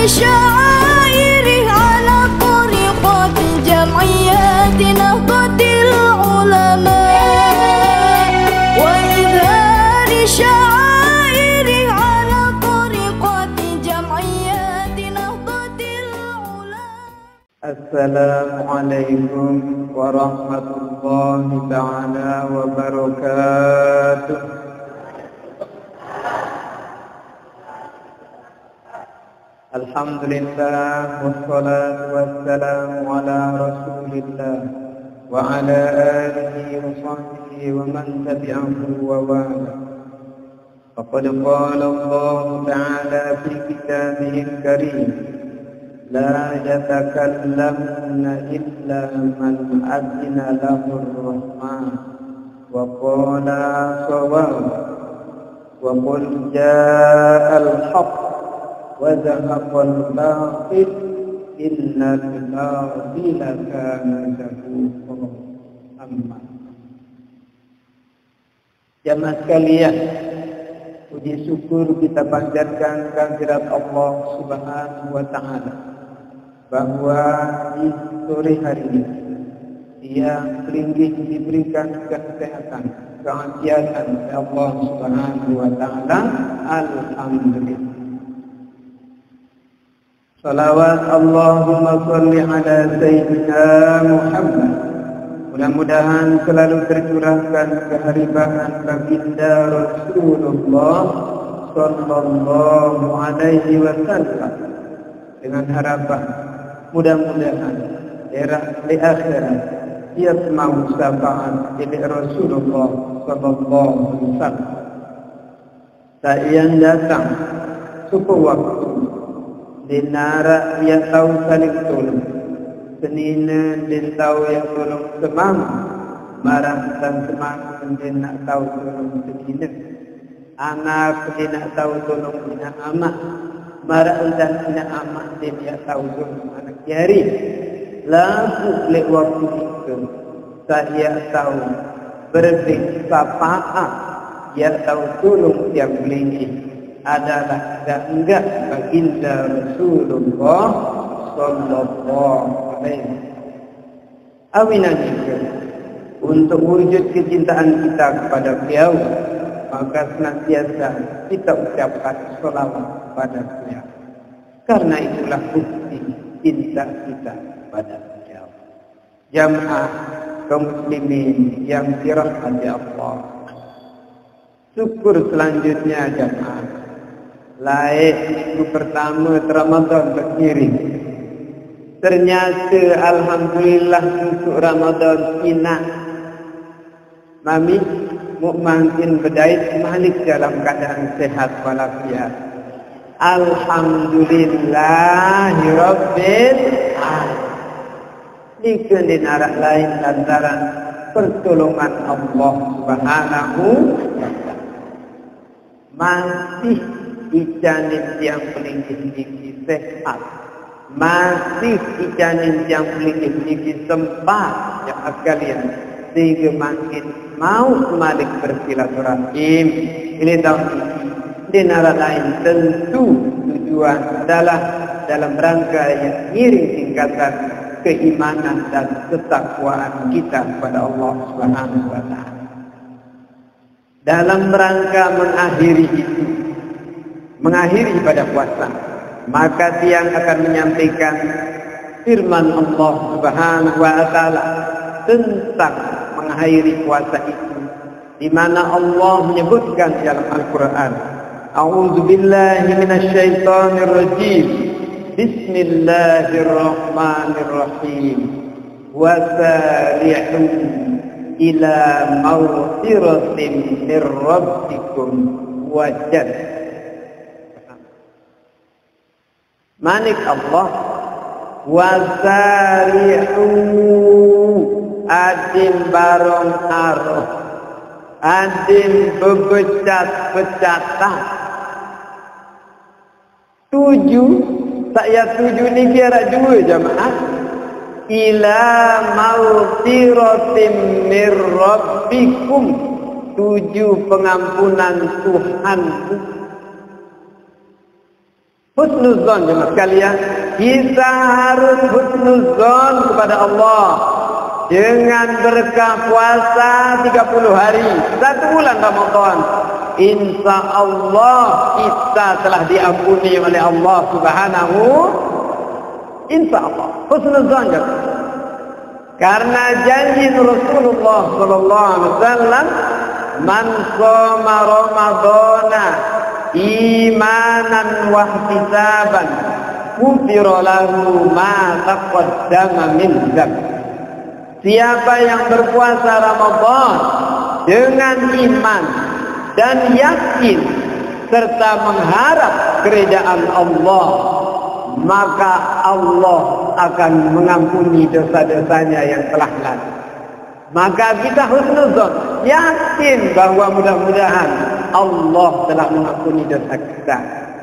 شعائره على طريقة جمعيات نهضة العلماء وإظهار شعائره على طريقة جمعيات نهضة العلماء. السلام عليكم ورحمة الله تعالى وبركاته. Alhamdulillah wassalatu wassalamu ala rasulillah wa ala alihi wa sahbihi wa man tabi'ahu wa wala. Faqad qala Allah ta'ala fi kitabihil karim la yatakallamuna illa man adina lahu ar-rahman wa qala sawab wa qul ja'al haqq wa zahaqal batil innal batila kana zahuqa. Amma jamaah sekalian, puji syukur kita panjatkan kehadirat Allah Subhanahu wa taala bahwa di sore hari ini Dia selinggih diberikan kesehatan, keafiatan oleh Allah Subhanahu wa taala. Alhamdulillah. Salawat Allahumma salli ala Sayyidina Muhammad. Mudah-mudahan selalu tercurahkan kehariban baginda Rasulullah sallallahu alaihi wasallam dengan harapan mudah-mudahan di akhirat yasma'u syafa'at ila Rasulullah sallallahu alaihi wasallam. Yang datang suku waktu dinara yang tahu saling tolong, senina din tahu yang tolong semang, marah dan semang din nak tahu tolong senina, anak din nak tahu tolong dina amak, marah dan dina amak din yang tahu tolong anak jari. Lalu lek waktu itu saya tahu berbeza syafaat yang tahu tolong yang beli adalah enggak baginda Rasulullah sallallahu alaihi wasallam. Untuk wujud kecintaan kita kepada beliau, maka senantiasa kita ucapkan selawat kepada beliau. Karena itulah bukti cinta kita kepada beliau. Jamaah kaum muslimin yang dirahmati Allah, syukur selanjutnya jamaah. Laik minggu pertama Ramadan berdiri. Ternyata alhamdulillah untuk Ramadan ini mami mungkin berdaya malik dalam keadaan sehat walafiat. Alhamdulillahirabbil alamin. Jika di narak lain lantaran pertolongan Allah Subhanahu wa taala. Masih ijanin yang pelinggi-pelinggi sehat, masih ijanin yang pelinggi-pelinggi sempat yang sekalian, sehingga makin mau malik bersilaturahim. Ini tahun ini di negara lain tentu tujuan adalah dalam rangka yang miring tingkatan keimanan dan ketakwaan kita kepada Allah Subhanahu wa taala. Dalam rangka mengakhiri pada puasa, maka siang akan menyampaikan firman Allah Subhanahu wa taala tentang mengakhiri puasa itu, di mana Allah menyebutkan dalam Al-Qur'an, A'udzu billahi minasyaitonir rajim. Bismillahirrahmanirrahim. Wasari'u ila maghfiratin mir rabbikum wa jannah. Manik Allah wasari'u adim barong aroh adim bebecat-becatan 7 saya 7 ni kira 2 jamaah ila maghfiratin mir rabbikum 7 pengampunan Tuhanku Husnuzon jemaah sekalian, kita harus husnuzon kepada Allah dengan berkah puasa 30 hari 1 bulan Ramadan. Insya Allah kita telah diampuni oleh Allah Subhanahu. Insya Allah husnuzon jemaah. Karena janji Rasulullah sallallahu alaihi wasallam, man shoma ramadhana imanan wa ihtisaban ghufira lahu ma taqaddama min dzambi. Siapa yang berpuasa Ramadan dengan iman dan yakin serta mengharap keridaan Allah, maka Allah akan mengampuni dosa-dosanya yang telah lalu. Maka kita husnuzon, yakin bahwa mudah-mudahan Allah telah mengampuni dosa kita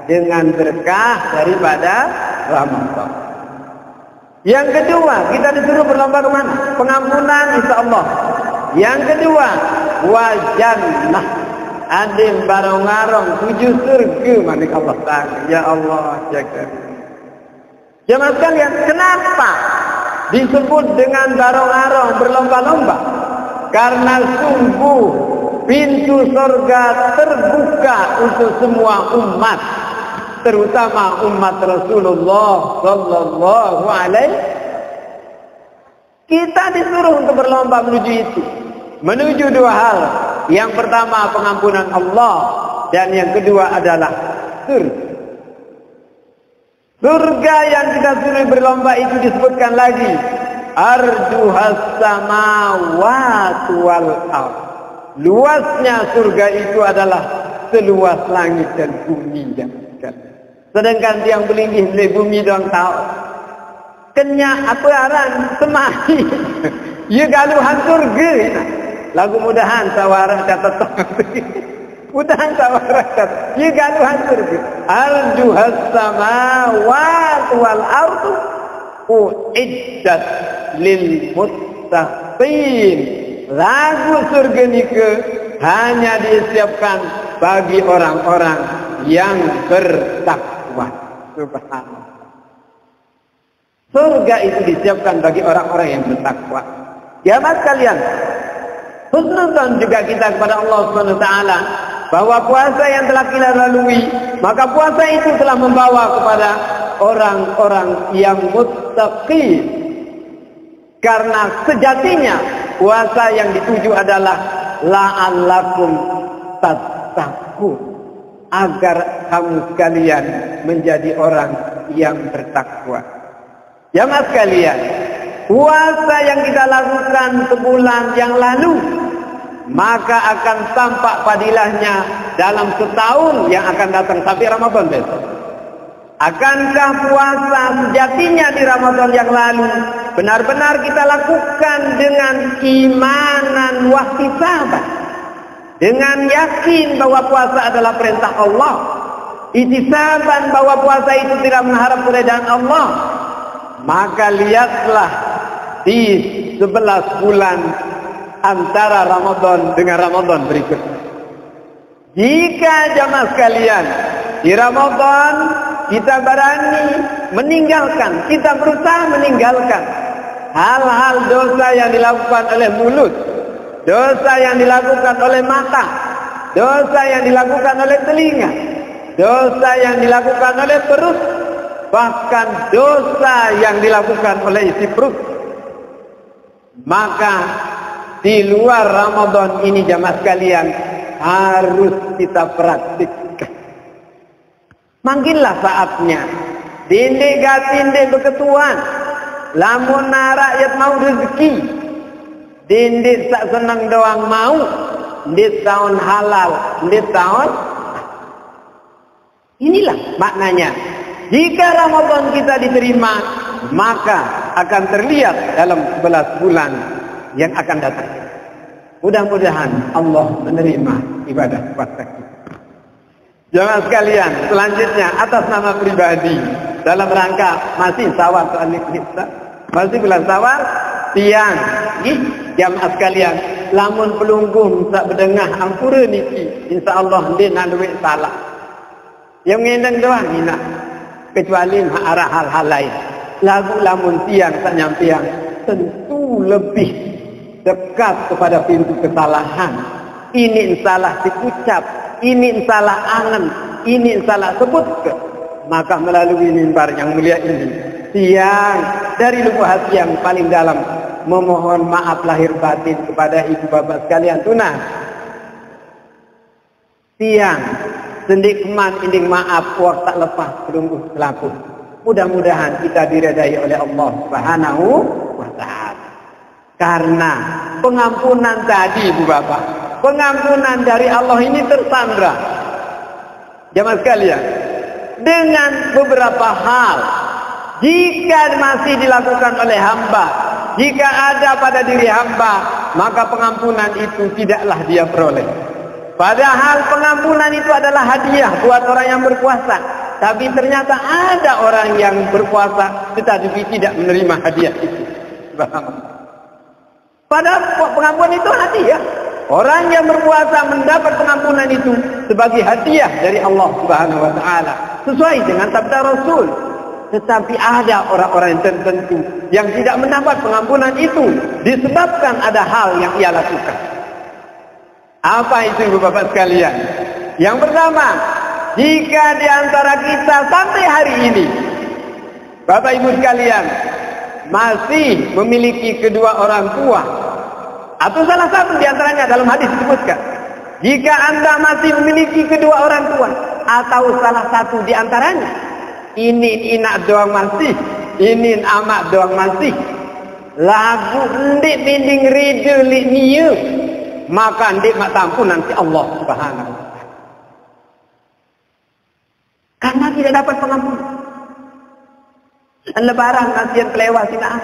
dengan berkah daripada Ramadan. Yang kedua, kita disuruh berlomba kemana? Pengampunan insya Allah. Yang kedua, wajannah. Adim barong-arong 7 surga manik Allah Ta'ala. Ya Allah, jaga. Jemaah sekalian, kenapa disebut dengan barong-arong berlomba-lomba? Karena sungguh pintu surga terbuka untuk semua umat, terutama umat Rasulullah sallallahu alaihi. Kita disuruh untuk berlomba menuju itu, menuju 2 hal. Yang pertama pengampunan Allah, dan yang kedua adalah surga. Surga yang kita suruh berlomba itu disebutkan lagi, arduhas samawati wal ardh. Luasnya surga itu adalah seluas langit dan bumi. Sedangkan tiang belingih di bumi doang tahu. Kenyak apa aran semahi. Ya galuhan surga. Lagu mudahan sawarah catat. Mudahan sawarah catat. Ya galuhan surga. Arduhas samawati wal ardh uiddat lil muttaqin. Lagu surga nika hanya disiapkan bagi orang-orang yang bertakwa. Subhanallah. Surga itu disiapkan bagi orang-orang yang bertakwa. Jamaah sekalian, husnuzon juga kita kepada Allah Subhanahu wa taala bahwa puasa yang telah kita lalui, maka puasa itu telah membawa kepada orang-orang yang muttaqin. Karena sejatinya puasa yang dituju adalah la'allakum tattaqun, agar kamu sekalian menjadi orang yang bertakwa. Jamaah sekalian, puasa yang kita lakukan sebulan yang lalu, maka akan tampak padilahnya dalam setahun yang akan datang sampai Ramadan besok. Akankah puasa sejatinya di Ramadan yang lalu benar-benar kita lakukan dengan imanan wahtisaban, dengan yakin bahwa puasa adalah perintah Allah, ihtisaban bahwa puasa itu tidak mengharap keridaan Allah? Maka lihatlah di 11 bulan antara Ramadan dengan Ramadan berikut. Jika jamaah sekalian di Ramadan kita berani meninggalkan, kita berusaha meninggalkan hal-hal dosa yang dilakukan oleh mulut, dosa yang dilakukan oleh mata, dosa yang dilakukan oleh telinga, dosa yang dilakukan oleh perut, bahkan dosa yang dilakukan oleh isi perut, maka di luar Ramadan ini jamaah sekalian harus kita praktikkan. Manggillah saatnya. Dinding gatinding berketuan. Lamun rakyat mau rezeki. Dinding tak senang doang mau. Di tahun halal. Di tahun. Inilah maknanya. Jika Ramadan kita diterima, maka akan terlihat dalam 11 bulan yang akan datang. Mudah-mudahan Allah menerima ibadah puasa kita. Jemaah sekalian, selanjutnya atas nama pribadi dalam rangka masih sawar soal kita, masih bulan sawar, tiang, jemaah sekalian, lamun pelunggung tak berdengah ampura niki, insyaallah dia nak duit salah. Yang ngendang doang ina. kecuali arah hal-hal lain. Lagu lamun tiang tak nyampiang tentu lebih dekat kepada pintu kesalahan. Ini salah diucap, ini salah angan, ini salah sebut. Maka melalui mimbar yang mulia ini, tiang dari lubuk hati yang paling dalam memohon maaf lahir batin kepada ibu bapak sekalian tunah. Tiang sendik keman inding maaf waktu tak lepas berungguh selaku. Mudah-mudahan kita diredai oleh Allah Subhanahu wa ta'ala. Karena pengampunan tadi ibu bapak, pengampunan dari Allah ini tersandra. Jamaah sekalian, dengan beberapa hal, jika masih dilakukan oleh hamba, jika ada pada diri hamba, maka pengampunan itu tidaklah dia peroleh. Padahal pengampunan itu adalah hadiah buat orang yang berpuasa. Tapi ternyata ada orang yang berpuasa tetapi tidak menerima hadiah itu. Padahal pengampunan itu hadiah. Orang yang berpuasa mendapat pengampunan itu sebagai hadiah dari Allah Subhanahu wa ta'ala, sesuai dengan sabda Rasul. Tetapi ada orang-orang tertentu yang tidak mendapat pengampunan itu disebabkan ada hal yang ia lakukan. Apa itu ibu bapak sekalian? Yang pertama, jika di antara kita sampai hari ini, bapak ibu sekalian, masih memiliki kedua orang tua, atau salah satu di antaranya dalam hadis disebutkan, jika anda masih memiliki kedua orang tua, atau salah satu di antaranya, ini inak doang masih, ini amak doang masih, lagu ndik binding ridu li niu, maka ndik mak tampunan si Allah Subhanahu wa ta'ala. Karena tidak dapat pengampunan. Dan lebaran kasihan kelewat tidak.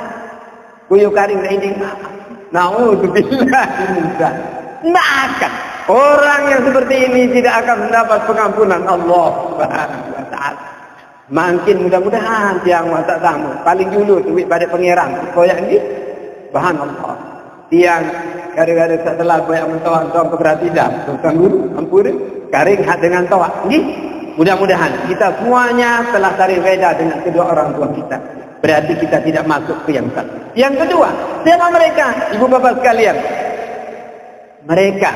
Kuyu karing rinding maaf. Na'udzubillah minzalik. Tidak akan. Orang yang seperti ini tidak akan mendapat pengampunan Allah Subhanahu wa ta'ala. Makin mudah-mudahan tiang watak tamu paling dulu duit pada pengerang koyak ini bahan Allah. Tiang gara-gara setelah koyak mentoan tuan keberati dah tuan guru ampun karing hat dengan toa ini. Mudah-mudahan kita semuanya telah cari reda dengan kedua orang tua kita. Berarti kita tidak masuk ke yang satu. Yang kedua, siapa mereka? Ibu bapak sekalian, mereka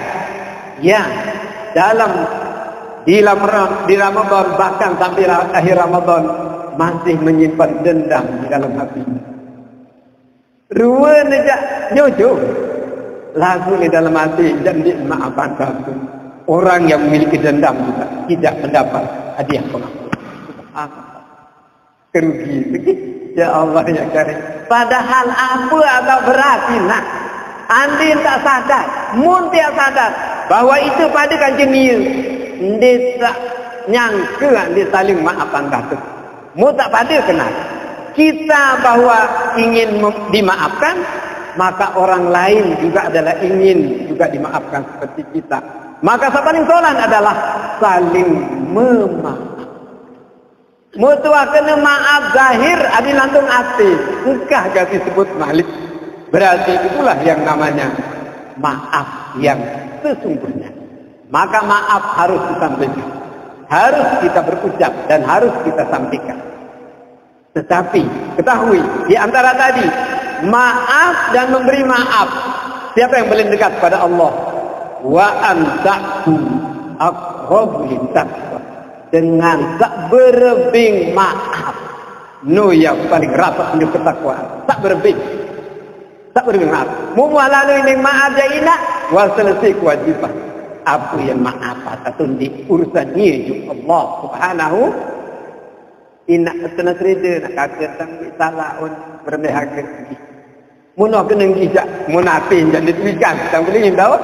yang di Ramadan bahkan sampai akhir Ramadan masih menyimpan dendam di dalam hati. Ruwe nejak nyojo lagu di dalam hati dan dimaafkan satu. Orang yang memiliki dendam juga tidak mendapat hadiah pengampunan. Kerugi sedikit. Ya Allah ya Karim. Padahal apa atau berarti nak andin tak sadar, mun tak sadar bahwa itu pada kanjeng niu. Ndek tak nyangka ndek saling maafkan kata. Mu tak pada kenal. Kita bahwa ingin dimaafkan, maka orang lain juga adalah ingin juga dimaafkan seperti kita. Maka yang paling solan adalah saling memaafkan. Mutua kena maaf zahir adi lantung hati. Engkah gak disebut malik. Berarti itulah yang namanya maaf yang sesungguhnya. Maka maaf harus disampaikan, harus kita berucap dan harus kita sampaikan. Tetapi ketahui di antara tadi maaf dan memberi maaf, siapa yang paling dekat pada Allah? Wa anta'tu aqrabu lit-taqwa. Dengan tak berebing maaf, no yang paling rapat menuju ketakwaan. Tak berebing maaf. Mu lalu ini maaf jaina wa selesai kewajiban. Apa yang maaf atau di urusan ini Allah Subhanahu ina tenasrede nak kata tanggi salah on bermehak lagi. Muno kena gijak munafin jadi tuikan tang boleh tahu.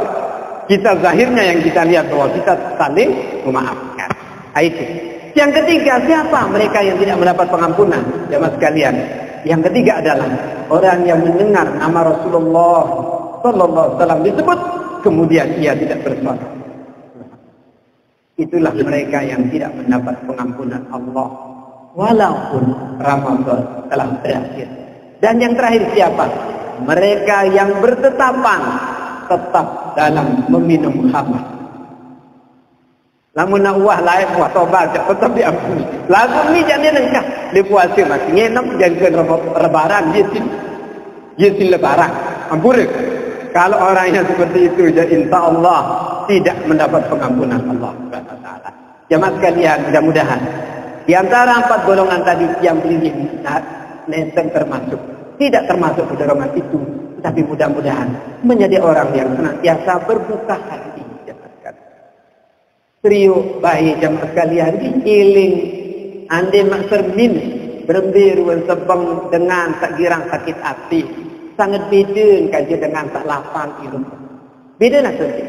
Kita zahirnya yang kita lihat bahwa kita saling memaafkan. Itu. Yang ketiga, siapa mereka yang tidak mendapat pengampunan? Jemaah sekalian, yang ketiga adalah orang yang mendengar nama Rasulullah sallallahu alaihi wasallam disebut kemudian ia tidak bersolat. Itulah mereka yang tidak mendapat pengampunan Allah walaupun Ramadan telah berakhir. Dan yang terakhir siapa? Mereka yang bertetapan tetap dalam meminum khamar. Lamun nak uah lain uah tobat tetap diampuni. Lagu ni jangan nengkah dia puasa masih ngenam jangan lebaran dia sin lebaran. Ampun. Kalau orang yang seperti itu ya insyaallah tidak mendapat pengampunan Allah Subhanahu wa taala. Jemaah sekalian, mudah-mudahan di antara 4 golongan tadi yang pilih nenteng termasuk, tidak termasuk ke golongan itu, tapi mudah-mudahan menjadi orang yang senantiasa berbuka hati. Trio baik jemaah sekalian diiling ande mak cermin berembiru sebang dengan tak girang sakit hati sangat beda kaji dengan tak lapang hirup beda nak sedih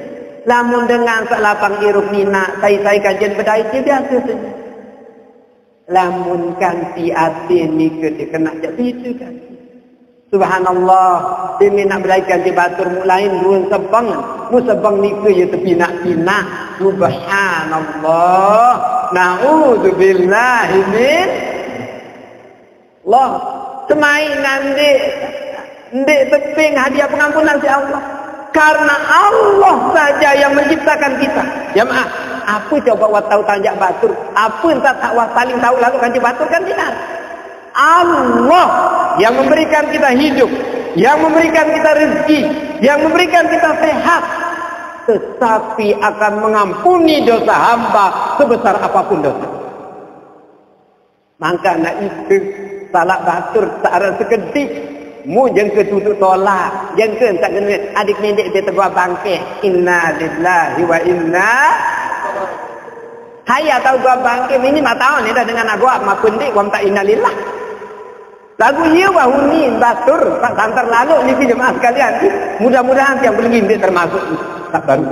lamun dengan tak lapang hirup nina saya kajian bedai biasa saja lamun kanti hati ni kena jadi itu kan subhanallah demi nak beraikan di batur mulain ruang sebang musabang ni ke ya terpinak-pinak subhanallah na'udzubillahi min Allah semai nanti ndek teping hadiah pengampunan si Allah karena Allah saja yang menciptakan kita ya maaf apa coba wat tahu tanjak batur apa entah tak wat saling tahu lalu kanji batur kan tidak Allah yang memberikan kita hidup yang memberikan kita rezeki yang memberikan kita sehat tetapi akan mengampuni dosa hamba sebesar apapun dosa. Maka nak itu salah batur searah sekedik mu jangan ketutup tolak jangan tak kena adik nenek dia tegur bangkit inna lillahi wa inna hayya tahu gua bangkit ini mak tahu ni dah dengan agak mak pendik gua tak inna lillah lagu iya wahuni batur tak santar lalu ni jemaah sekalian mudah-mudahan yang belum dia termasuk tak baru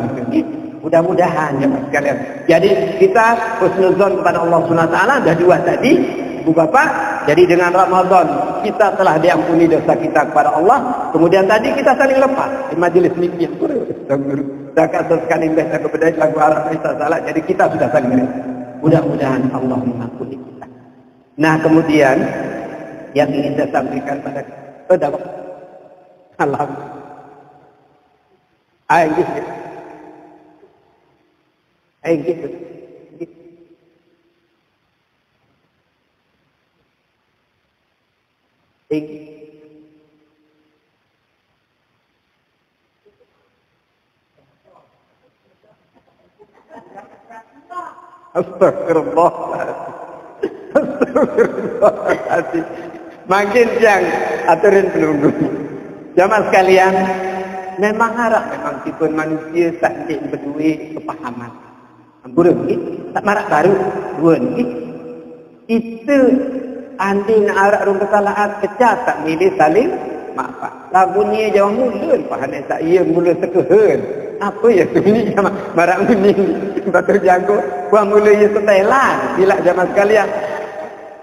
mudah-mudahan jemaah sekalian jadi kita husnuzon kepada Allah Subhanahu wa taala dah 2 tadi Ibu Bapak jadi dengan Ramadan kita telah diampuni dosa kita kepada Allah kemudian tadi kita saling lepas di majelis mimpi zakat sekali baca kepada lagu Arab Isa salah jadi kita sudah saling lepas mudah-mudahan Allah mengampuni kita nah kemudian yang ingin saya sampaikan pada alhamdulillah gitu. Astagfirullahaladzim. Makin siang aturin peluru. Jamaah sekalian, memang harap memang tipe manusia sakit berdua kepahaman. Burung tak marak baru buan itu andin arak rung kesalahan pecah tak milih saling maaf. Lagunya jauh mula pahan saya mula sekehan. Apa ya tu ni marak kuning batu jago buang mula ya setelan silap jamaah sekalian.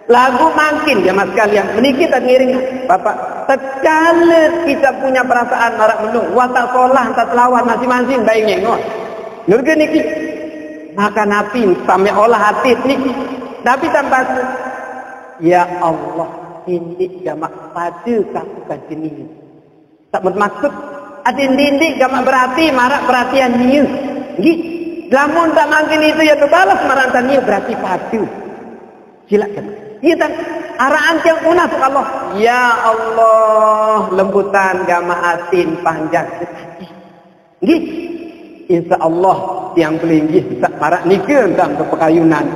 Lagu makin jamaah sekalian menikah tak ngiring Bapak sekali kita punya perasaan marak menung watak solah tak lawan masing-masing baik ngengok nurga niki maka nabi sampai olah hati niki tapi tanpa ya Allah ini jamaah pada kakukan jenis tak bermaksud ada dindik jamaah berarti marak perhatian niu lamun tak mungkin itu ya kebalas marantan niu berarti padu silakan iya kan araan yang unas Allah ya Allah lembutan gama atin panjang nggih insyaallah yang pelinggi bisa marak nikah tentang kepekayunan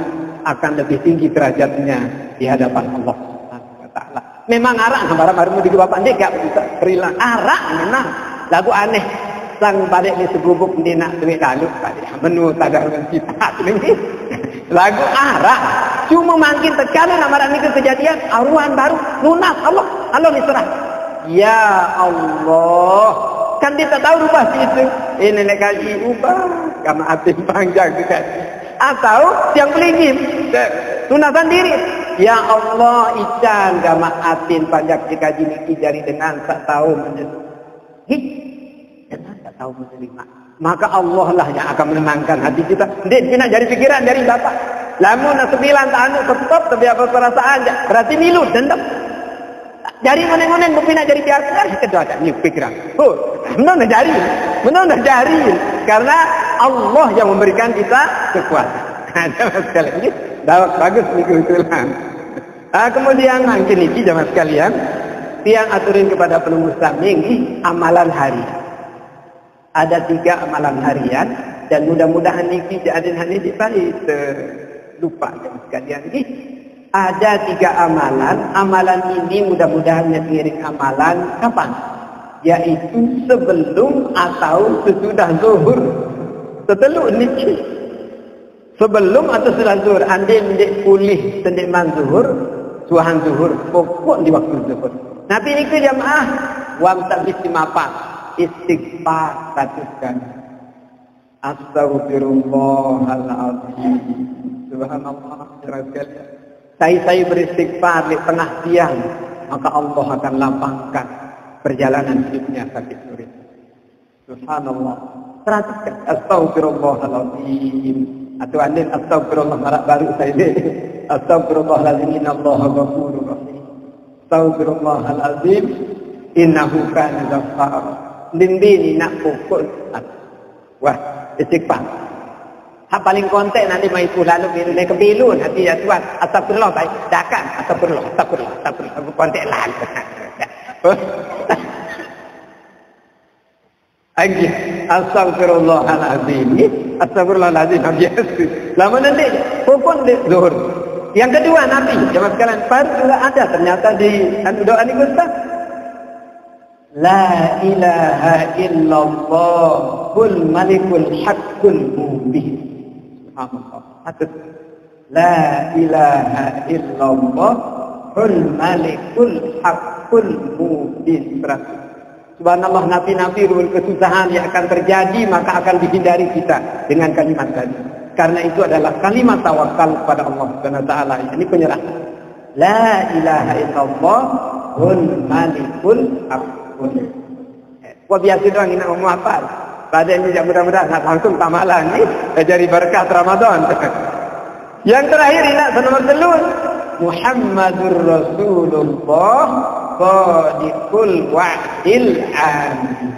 akan lebih tinggi derajatnya di hadapan Allah Subhanahu wa taala memang arak baru di bapak ndek gak bisa perilang arak memang lagu aneh sang balik ni segubuk dia nak duit lalu balik menu tadarus sifat ni lagu arak cuma makin terkala nama ni kejadian aruan baru lunas Allah ni serah ya Allah kan dia tak tahu rubah situ ini nak kaji ubah kama atin panjang dekat atau yang pelingin lunasan diri ya Allah ican kama atin panjang dikaji niki jari dengan tak tahu dengan tak tahu menerima maka Allah lah yang akan menenangkan hati kita. Dia nak jadi pikiran dari Bapak. Lamun 9 tahun tetap tapi apa perasaan berarti milu dendam. Jadi meneng-meneng berpindah jadi biasa kedua ada ni pikiran. Oh, benar dari. Karena Allah yang memberikan kita kekuatan. Jamaah sekalian, ini bagus ni kebetulan. Kemudian mungkin ini jamaah sekalian, tiang aturin kepada pelunggu Islam ini amalan harian. Ada 3 amalan harian dan mudah-mudahan niki jadin hani dipai lupa jamaah sekalian ini. Ada 3 amalan. Amalan ini mudah-mudahan ngiring amalan kapan? Yaitu sebelum atau sesudah zuhur. Seteluk niki. Sebelum atau setelah zuhur. Andai menjadi pulih sendiman zuhur. Suahan zuhur. Pokok di waktu zuhur. Nabi ini ke jamaah. Wamsak bismillah. Istighfar 100 kali. Astaghfirullahaladzim. Subhanallah. Saya beristighfar di tengah siang. Maka Allah akan lapangkan perjalanan hidupnya sakit sulit. Subhanallah. 100 kali. Astaghfirullahaladzim. Atau andin astagfirullah marak baru saya ini. Astaghfirullahaladzim innallaha ghafurur rahim. Astaghfirullahaladzim innahu kana ghaffar. Dindini nak pukul. Wah, istighfar. Hak paling kontek nanti mai tu lalu biru naik ke bilu nanti ya Tuhan. Astagfirullah baik. Dakan astagfirullah. Aku kontek lalu. Lagi astagfirullahalazim. Astagfirullahalazim biasa. Lama nanti pokok di zuhur. Yang kedua Nabi jemaah sekalian juga ada ternyata di doa ni Ustaz. La ilaha illallahul malikul haqqul mubin. Subhanallah. La ilaha illallahul malikul haqqul mubin. Subhanallah, nabi-nabi rul kesusahan yang akan terjadi maka akan dihindari kita dengan kalimat tadi. Karena itu adalah kalimat tawakal kepada Allah Subhanahu wa taala. Ini penyerahan. La ilaha illallahul malikul haqqul. Wah biasa doang ini ngomong apa? Pada ini mudah-mudahan langsung tamalan ni jadi berkah Ramadan. Yang terakhir ini nomor 3 Muhammadur Rasulullah Sadiqul wa'dil amin.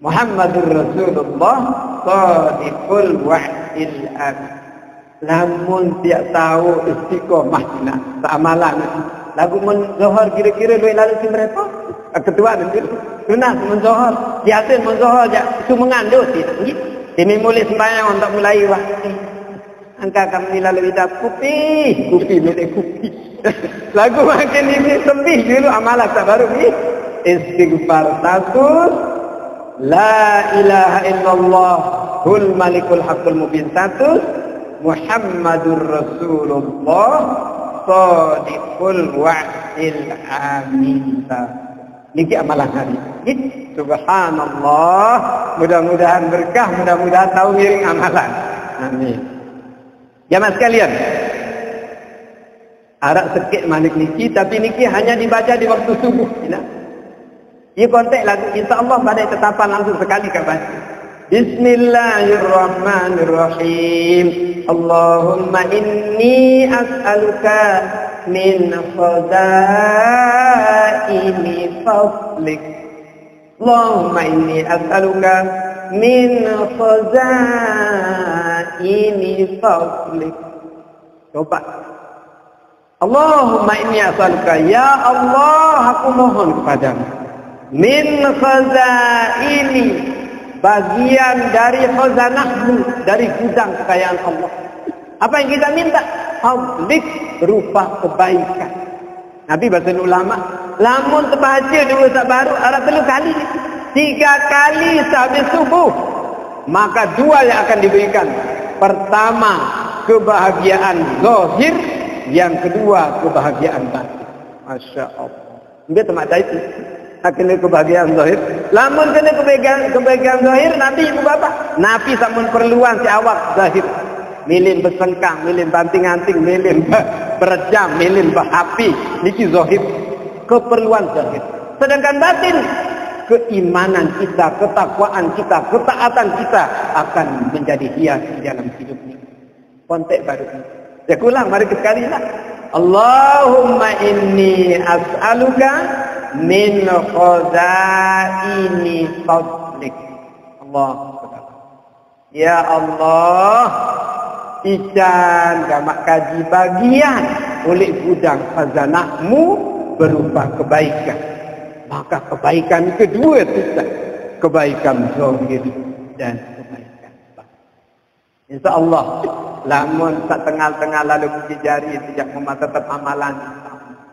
Muhammadur Rasulullah Sadiqul wa'dil amin. Namun tiap tahu istiqomah nak amalan. Lagu menzohor kira-kira luar lalu si mereka. Ketua nanti sunah menzohor. Biasa menzohor je. Itu mengandung sih. Ini mulai sembahyang untuk mulai waktu. Angka kami lalu hidup kupi milik kupi. Lagu makin ini lebih dulu amalan tak baru ni. Istighfar 1. La ilaha illallah hul malikul haqqul mubin 1. Muhammadur Rasulullah Sadiqul wa'dil amin. Niki amalan hari. Subhanallah. Mudah-mudahan berkah, mudah-mudahan tahu miring amalan. Amin. Jamaah sekalian, arak sikit malik niki, tapi niki hanya dibaca di waktu subuh. Ia kontek lagu insya-Allah pada tetapan langsung sekali ke baca. Bismillahirrahmanirrahim. Allahumma inni as'aluka min khazaini fadlik. Allahumma inni as'aluka min khazaini fadlik. Coba. Allahumma inni as'aluka, ya Allah aku mohon kepadamu min khazaini, bagian dari khazanahmu, dari gudang kekayaan Allah. Apa yang kita minta? Fadlik, berupa kebaikan. Nabi bahasa ulama, lamun terbaca dulu tak baru, ada 3 kali. 3 kali sehabis subuh. Maka 2 yang akan diberikan. Pertama, kebahagiaan zahir. Yang kedua, kebahagiaan batin. Masya Allah. Dia temat itu. Kena kebahagiaan zahir. Lamun kena kebahagiaan zahir, Nabi ibu bapa. Nabi samun perluan si awak zahir. Milin bersengkang, milin banting-anting, milin berjam, milin berhapi. Niki zahir. Keperluan zahir. Sedangkan batin, keimanan kita, ketakwaan kita, ketaatan kita akan menjadi hias di dalam hidup ini. Kontek baru ini. Saya ulang, mari sekali lah. Allahumma inni as'aluka min khazaini fadlik. Allah. Ya Allah, ican gamak kaji bagian oleh gudang khazanahmu berupa kebaikan. Maka kebaikan kedua kita, kebaikan zahir dan kebaikan batin. InsyaAllah, lamun tak tengah-tengah lalu puji jari sejak tetap amalan,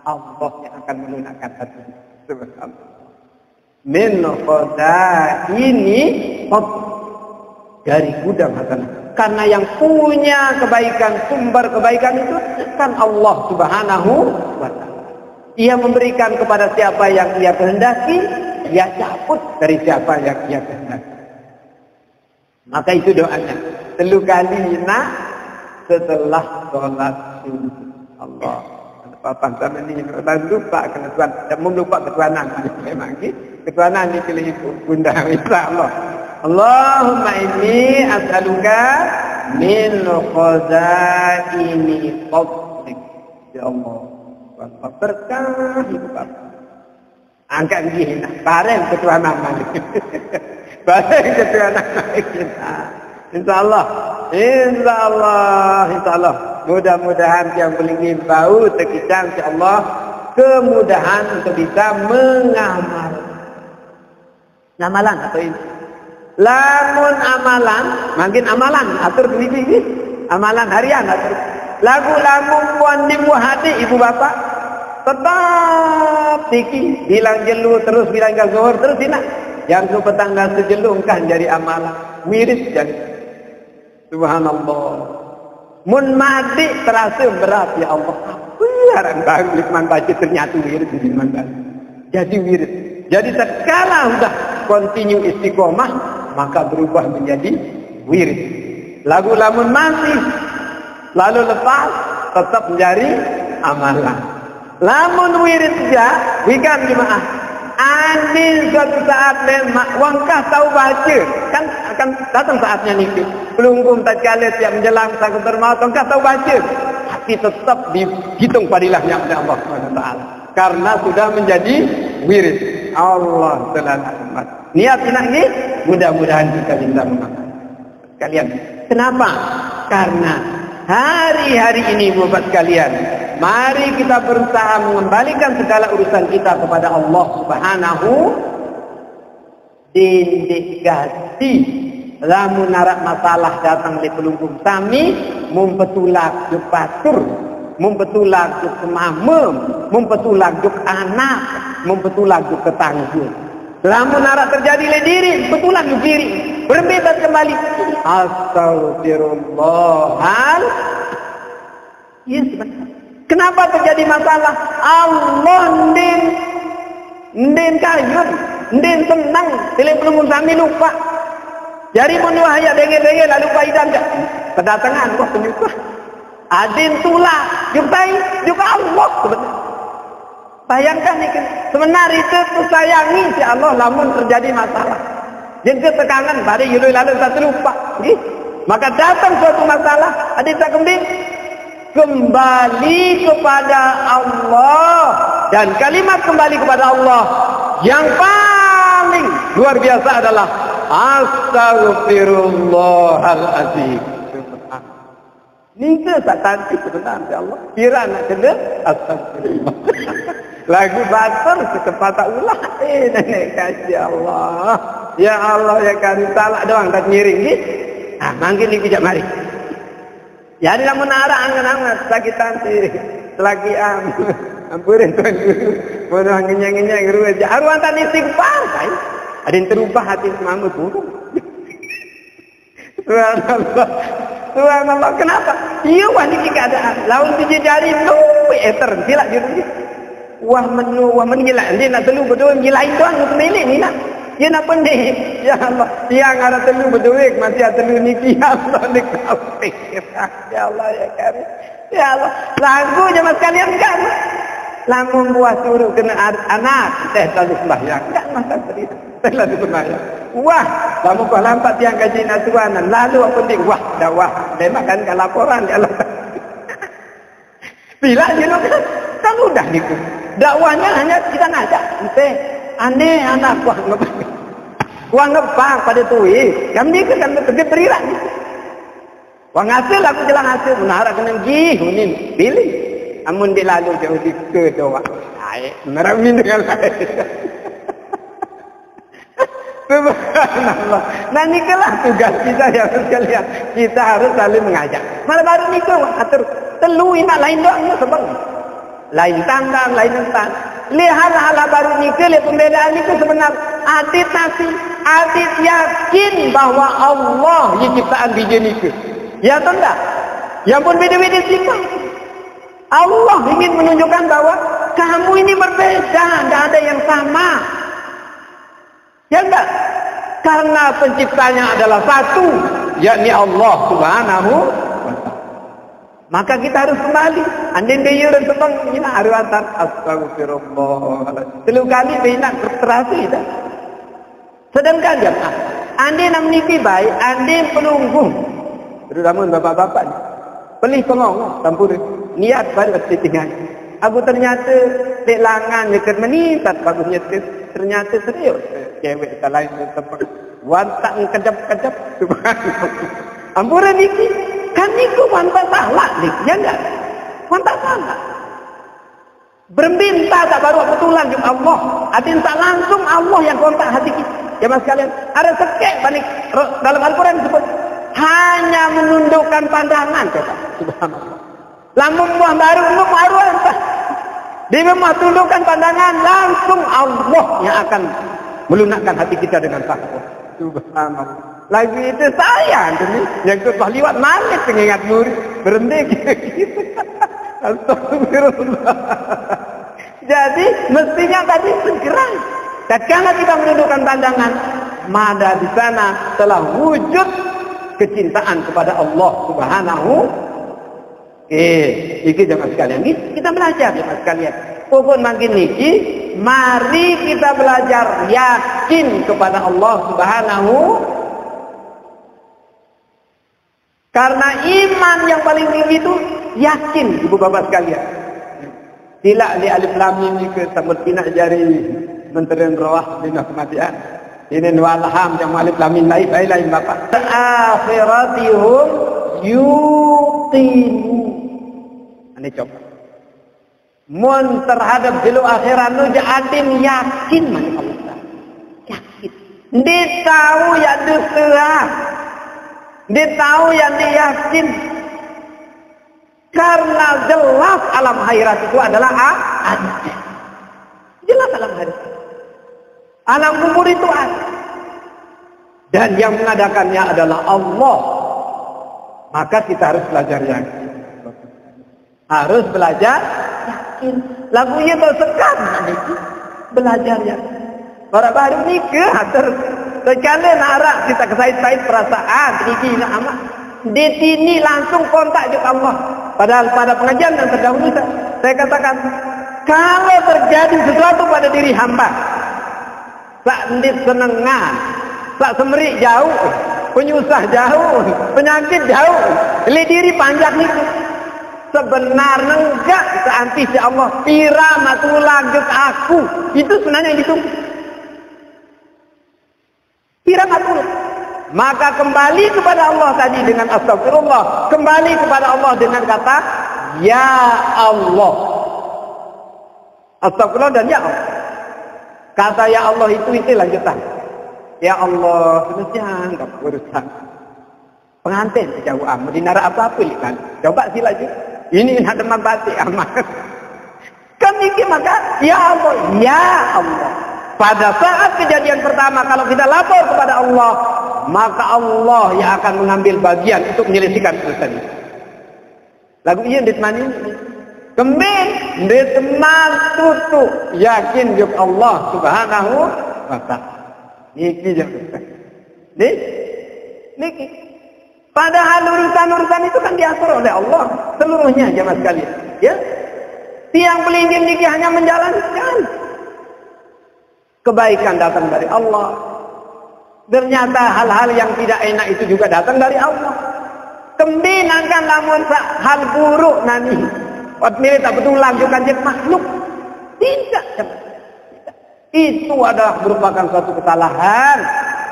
Allah yang akan melunakkan hati. Subhanallah. Min khadaini dari gudang hasanah. Karena yang punya kebaikan, sumber kebaikan itu kan Allah Subhanahu wa ta'ala. Ia memberikan kepada siapa yang ia kehendaki, ia cabut dari siapa yang ia kehendaki. Maka itu doanya. 3 kali setelah sholat subuh. Allah. Papan sama ni lupa kena tuan, tak mau lupa ketuanan. Memang ketuanan ni pilih bunda insya-Allah. Allahumma inni as'aluka min khazaini fadlik. Ya Allah, Bapak berkah hidup Bapak. Angkat gini nak, bareng ketuanan malik. Bareng ketuanan malik kita. InsyaAllah. InsyaAllah. Mudah-mudahan yang paling bau terkisah insyaAllah kemudahan untuk bisa mengamal. Amalan atau ini. Lamun amalan, makin amalan atur ini. Amalan harian atur. Lagu-lagu puan hati ibu bapak tetap tiki bilang jelu terus bilang zuhur terus tidak. Yang petangga sejelungkan jadi amalan. Wirid jadi. Subhanallah. Mun mati terasa berat ya Allah. Biaran baru Lukman baca ternyata wirid di mana. Jadi wirid. Jadi sekarang sudah continue istiqomah maka berubah menjadi wirid. Lagu lamun masih lalu lepas tetap menjadi amalan. Lamun wirid saja bukan jemaah. Andin suatu saat memang wangkah tahu baca kan akan datang saatnya nih. Pelunggung tatkala siap menjelang sakaratul maut wangkah tahu baca. Hati tetap dihitung padilahnya oleh Allah SWT karena sudah menjadi wirid. Allah selamat. Niat ini mudah-mudahan kita bisa memakai. Kalian kenapa? Karena hari-hari ini buat kalian, mari kita berusaha mengembalikan segala urusan kita kepada Allah Subhanahu. Dindik ganti lamun narak masalah datang di pelunggung sami mumpetulak juk patur, mumpetulak juk semamem, mumpetulak juk anak, mumpetulak juk tetangga. Lamun narak terjadi le diri, betulak juk diri, berbebas kembali. Astagfirullahal. Ya sebentar. Kenapa terjadi masalah? Allah ndin kayun, ndin tenang, pilih pelunggung sami lupa. Jadi mun wahaya denge-denge lalu paidan jak. Kedatangan wah penyuka. Adin tula, jutai juga Allah sebenarnya. Bayangkan ini sebenarnya itu sayangi si Allah lamun terjadi masalah. Jadi ketekangan pada yului lalu satu lupa. Maka datang suatu masalah, adik tak kembali kepada Allah dan kalimat kembali kepada Allah yang paling luar biasa adalah Astaghfirullahaladzim. Ini tak cantik sebenarnya Allah. Kira nak kena Astagfirullah. Lagu batal secepatnya ulah. Nenek kasih Allah. Ya Allah ya kan salah doang tak miring ni. Ah mangkin ni pijak mari. Jadi lamun arah angan-angan sakit hati. Selagi ampurin tuan guru. Bodoh ngenyang-ngenyang guru aja. Aruan tadi istighfar kan. Ada yang terubah hati semamu turun. Subhanallah. Subhanallah. Kenapa? Iya wanita keadaan. Lawan tujuh jari lupi eter. Silap juru. Wah menilai. Dia nak telu berdua menilai tuan. Untuk milik ni nak. Dia nak pendek. Ya Allah. Yang ada telu berdua. Masih ada telu niki. Ya Allah. Ya Allah. Ya karim. Ya Allah. Lagu jemaah sekalian kan. Lamun buah suruh kena anak. Tadi sembahyang. Tak masa cerita. Telah sembahyang. Wah. Kamu kau lambat tiang kaji nasuanan. Lalu apa penting. Wah. Dah wah. Memang kan ke laporan. Ya Allah. Bila je lo kan. Kan udah gitu. Dakwahnya hanya kita ngajak. Aneh anak. Wah. Wang ngepang pada tuwi, kami kan betul terirak. Wang hasil aku jelang hasil, menara kena gih, unin pilih. Amun di lalu jauh di ke doa. Ai, meramin dengan lain. Subhanallah. Nah nikalah tugas kita ya sekalian. Kita harus saling mengajak. Malah baru nikah atur telu ina lain doang sebab lain tanggang, lain entan. Lihat hal baru nikah, lihat pembedaan itu sebenar. Adit nasi, adit yakin bahwa Allah yang ciptaan biji nikah. Ya atau enggak? Yang pun beda-beda sifat. Allah ingin menunjukkan bahwa kamu ini berbeda, tidak ada yang sama. Ya enggak? Karena penciptanya adalah satu, yakni Allah Subhanahu wa ta'ala. Maka kita harus kembali. Andin dia dan sebang ina arwatan astagfirullah. Telu kali bina terasi dah. Sedangkan jemaah, andin nak meniki baik, andin penunggu. Terutama bapak-bapak ni. Pelih pengong, tampur niat pada settingan. Aku ternyata dek langan dekat meningkat bagusnya ternyata serius. Cewek tak lain tempat wantak kejap-kejap subhanallah. Ampura niki kan niku wantak salah nih, ya enggak? Wantak salah. Berminta tak baru betulan juga Allah. Adin tak langsung Allah yang kontak hati kita. Ya mas kalian, ada sekek balik dalam Al-Qur'an disebut hanya menundukkan pandangan kata. Subhanallah. Lamun buah baru entah. Dia memang tundukkan pandangan langsung Allah yang akan melunakkan hati kita dengan takwa. Subhanallah. Lagi itu saya ini yang telah liwat manis mengingat murid berhenti gitu. Astagfirullah. Jadi mestinya tadi segera. Tatkala kita menundukkan pandangan, maka di sana telah wujud kecintaan kepada Allah Subhanahu. Iki jemaah sekalian, kita belajar jemaah sekalian. Pokok makin niki, mari kita belajar yakin kepada Allah Subhanahu. Karena iman yang paling tinggi itu yakin, ibu bapak sekalian. Tidak di alif lam mim ke sambut pinak jari menteri roh di kematian. Ini walham yang alif lam mim lain bapak. Akhiratihum yuqinu. Ini coba. Mun terhadap jelu akhirat nu jaatin yakin man Allah. Yakin. Dia tahu yang diserah. Dia tahu yang dia yakin. Karena jelas alam akhirat itu adalah ada. Jelas alam akhirat. Alam kubur itu ada. Dan yang mengadakannya adalah Allah. Maka kita harus belajar yakin. Harus belajar yakin. Lagunya tersekat nanti belajar yakin. Orang baru nikah terkala narak kita kesait-sait perasaan tinggi nak amat. Di sini langsung kontak dengan Allah. Padahal pada pengajian yang terdahulu saya katakan kalau terjadi sesuatu pada diri hamba, sak ndit senengan, sak semerik jauh, penyusah jauh, penyakit jauh, li diri panjang niku. Sebenarnya enggak seanti si Allah pira matulah ges aku. Itu sebenarnya yang ditunggu. Pira matulah. Maka kembali kepada Allah tadi dengan astagfirullah. Kembali kepada Allah dengan kata ya Allah. Astagfirullah dan ya Allah. Kata ya Allah itu lanjutan. Ya Allah, jangan enggak urusan. Pengantin jauh amat dinara apa-apa kan. Coba sila lagi. Ini ada mabati amat. Kan iki maka ya Allah, ya Allah. Pada saat kejadian pertama kalau kita lapor kepada Allah, maka Allah yang akan mengambil bagian untuk menyelesaikan urusan itu. Lagu ini ditemani kembali diteman tutu yakin juk Allah Subhanahu wa ta'ala. Niki jangan. Niki. Padahal urusan-urusan itu kan diatur oleh Allah seluruhnya jemaah sekalian. Ya. Tiang pelindung niki hanya menjalankan. Kebaikan datang dari Allah. Ternyata hal-hal yang tidak enak itu juga datang dari Allah. Kembinangkan lamun hal buruk nani. Waktu tak betul lanjutkan jadi makhluk. Tidak. Itu adalah merupakan suatu kesalahan.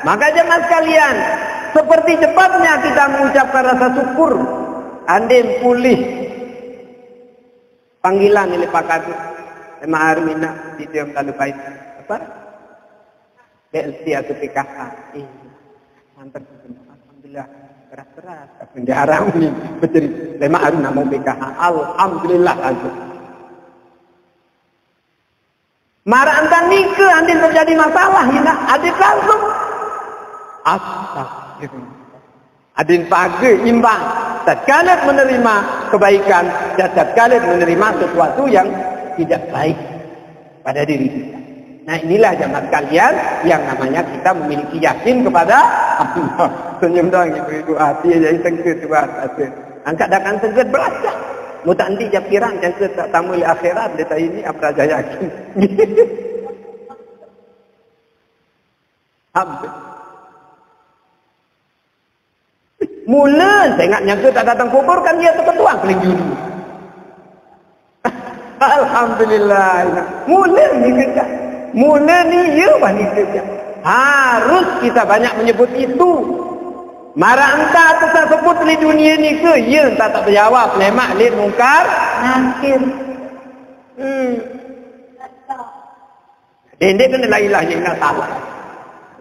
Maka jemaah sekalian, seperti cepatnya kita mengucapkan rasa syukur, andin pulih panggilan ini pakat Ema Armina di yang lalu baik apa? BLC atau PKH. Mantap, alhamdulillah. Berat-berat. Bendahara ini bercerita. Ema Armina mau PKH. Alhamdulillah aja. Marah antan nikah, andin terjadi masalah, hina adit langsung. Astagfirullah. Adin pagi imbang. Tatkala menerima kebaikan dan tatkala menerima sesuatu yang tidak baik pada diri kita. Nah, inilah jemaah sekalian yang namanya kita memiliki yakin kepada Allah. Senyum doang ibu-ibu hati jadi sengket buat hati. Angkat dakan sengket belajar. Mu tak nanti jap kirang sengket tak tamu di akhirat deta ini apa saja yakin. Habis. Mula saya ingat nyangka tak datang kubur kan dia terketuang paling dulu. Alhamdulillah. Mula ni kerja. Mula ni ya ni kerja. Harus kita banyak menyebut itu. Marah entah tu tak sebut di dunia ni ke? Ya entah tak berjawab. Lemak lid mungkar. Nakir. Dendek kena la je ingat salah.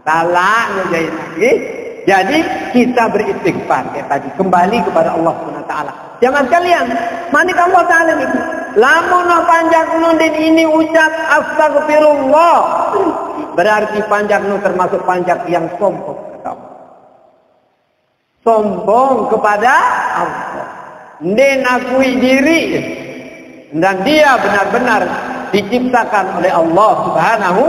Salahnya jadi lagi. Jadi kita beristighfar kayak tadi. Kembali kepada Allah SWT. Jangan kalian. Manik Allah Ta'ala ni. Lamun panjang nun ini ucap astagfirullah. Berarti panjang nun termasuk panjang yang sombong. Sombong kepada Allah. Dia akui diri. Dan dia benar-benar diciptakan oleh Allah Subhanahu.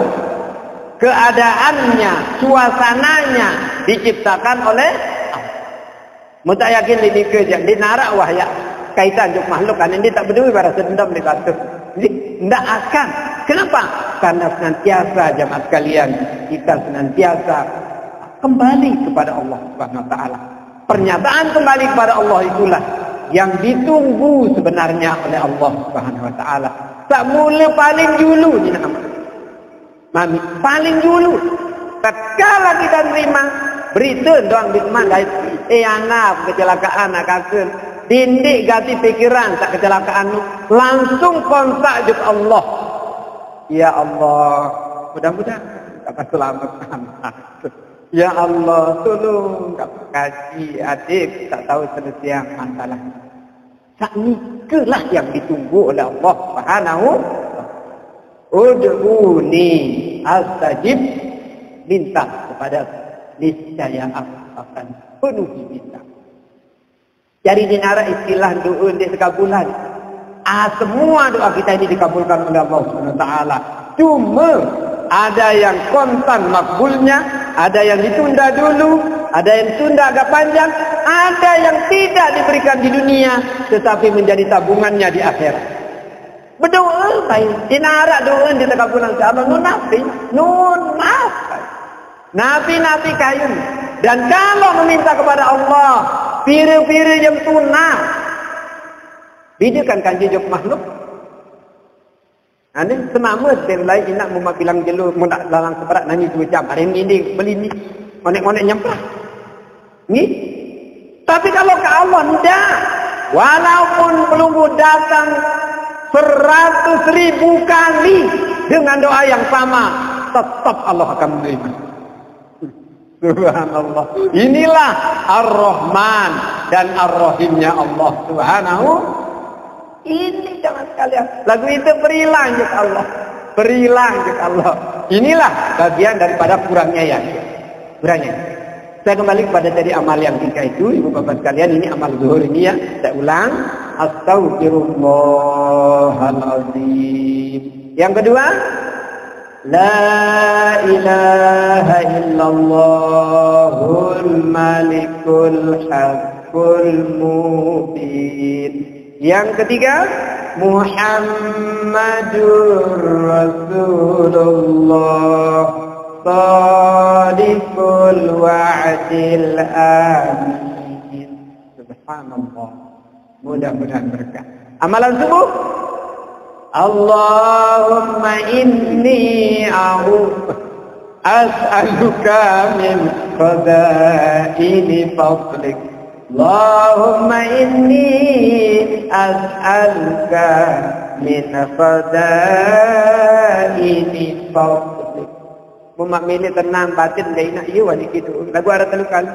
Keadaannya, suasananya diciptakan oleh Allah. Mereka yakin ini kerja. Dia narak wahya. Kaitan untuk makhluk kan ini tak peduli pada sedendam di batu. Jadi tidak akan. Kenapa? Karena senantiasa jemaah sekalian kita senantiasa kembali kepada Allah Subhanahu Wa Taala. Pernyataan kembali kepada Allah itulah yang ditunggu sebenarnya oleh Allah Subhanahu Wa Taala. Tak mula paling dulu ni nama. Mami paling dulu. Tatkala kita terima berita doang di rumah guys. Anak kecelakaan nak kakek. Dindik ganti pikiran tak kecelakaan tu langsung kontak juk Allah. Ya Allah, mudah-mudahan dapat selamatkan. Ya Allah, tolong dapat kaji adik tak tahu selesai masalah. Tak nikelah yang ditunggu oleh Allah Subhanahu. Ud'uni astajib, minta kepada niscaya aku akan penuhi minta. Jadi dinara istilah doa di sekabulan. Semua doa kita ini dikabulkan oleh Allah SWT. Cuma ada yang kontan makbulnya, ada yang ditunda dulu, ada yang tunda agak panjang, ada yang tidak diberikan di dunia, tetapi menjadi tabungannya di akhirat. Berdoa baik. Dinara doa di sekabulan Allah. Nun nafi. Nabi-nabi kayu. Dan kalau meminta kepada Allah, pira-pira yang tunang. Bidakan kanji jok makhluk. Ini semama setiap lain inak muma bilang jelu muda dalam seberat nani 2 jam. Hari ini beli ni. Monek-monek nyampak. Ni. Tapi kalau ke Allah tidak. Walaupun belum datang 100.000 kali dengan doa yang sama, tetap Allah akan menerima. Subhanallah. Inilah Ar-Rahman dan Ar-Rahimnya Allah Subhanahu. Ini jangan sekalian. Lagu itu berilah untuk Allah. Berilah untuk Allah. Inilah bagian daripada kurangnya yakin. Kurangnya. Saya kembali kepada tadi amal yang 3 itu, ibu bapak sekalian. Ini amal zuhur ini ya. Saya ulang. Astaghfirullahaladzim. Yang kedua, La ilaha illallahul malikul haqqul mubin. Yang ketiga, Muhammadur Rasulullah Sadiqul wa'dil amin. Subhanallah. Mudah-mudahan berkah. Amalan subuh. Allahumma inni as'aluka min khaza'ini fadlik. Allahumma inni as'aluka min khaza'ini fadlik. Mumak milih tenang batin gak nak iya wani gitu. Lagu ada telukan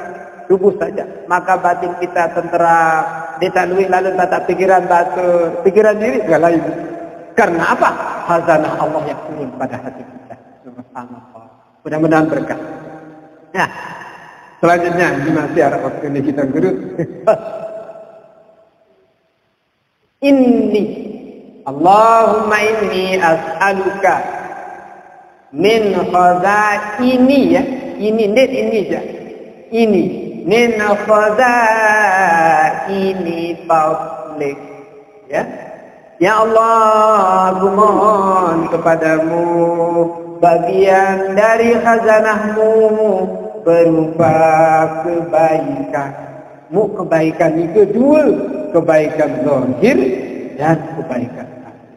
tubuh saja. Maka batin kita tenteram. Ditalui lalu tata pikiran batur. Pikiran diri gak lain. Karena apa? Khazanah Allah yang turun pada hati kita. Subhanallah. Mudah-mudahan berkah. Nah, selanjutnya ini masih ada waktu ini kita guru. Inni Allahumma inni as'aluka min khaza'ini ya. Ini net ini ya. Ini min khaza'ini fadlik. Ya. Ya Allah, aku mohon kepadamu bagian dari khazanahmu berupa kebaikanmu. Kebaikan itu dua, kebaikan zahir dan kebaikan batin.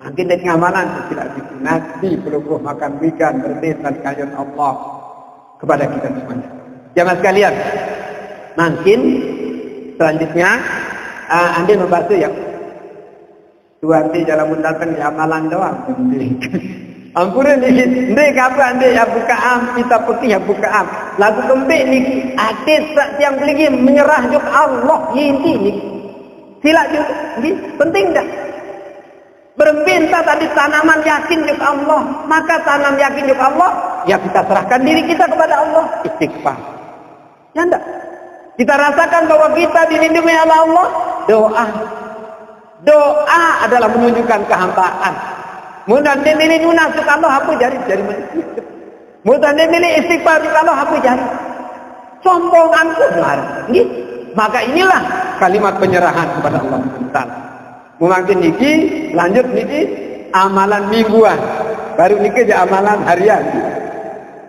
Makin dari amalan tidak bikin nasi, pelukuh makan ikan, berdesan kayun Allah kepada kita semuanya. Jamaah sekalian, makin selanjutnya Anda membaca ya. Tuanti jalan datang di amalan doang. Ampunan ni, mereka apa anda yang buka am, kita putih yang buka am. Lagu kembik ni, ada yang lagi menyerah juk Allah ini ni. Sila juk, penting dah. Berminta tadi tanaman yakin juk Allah, maka tanam yakin juk Allah, ya kita serahkan diri kita kepada Allah, istighfar. Ya enggak? Kita rasakan bahwa kita dilindungi oleh Allah, doa. Doa adalah menunjukkan kehambaan. Mudah dia milih munafik Allah hapus jari manusia. Mudah dia milih istighfar Allah hapus jari. Sombonganku benar. Maka inilah kalimat penyerahan kepada Allah Taala. Mungkin niki lanjut niki amalan mingguan. Baru niki je amalan harian.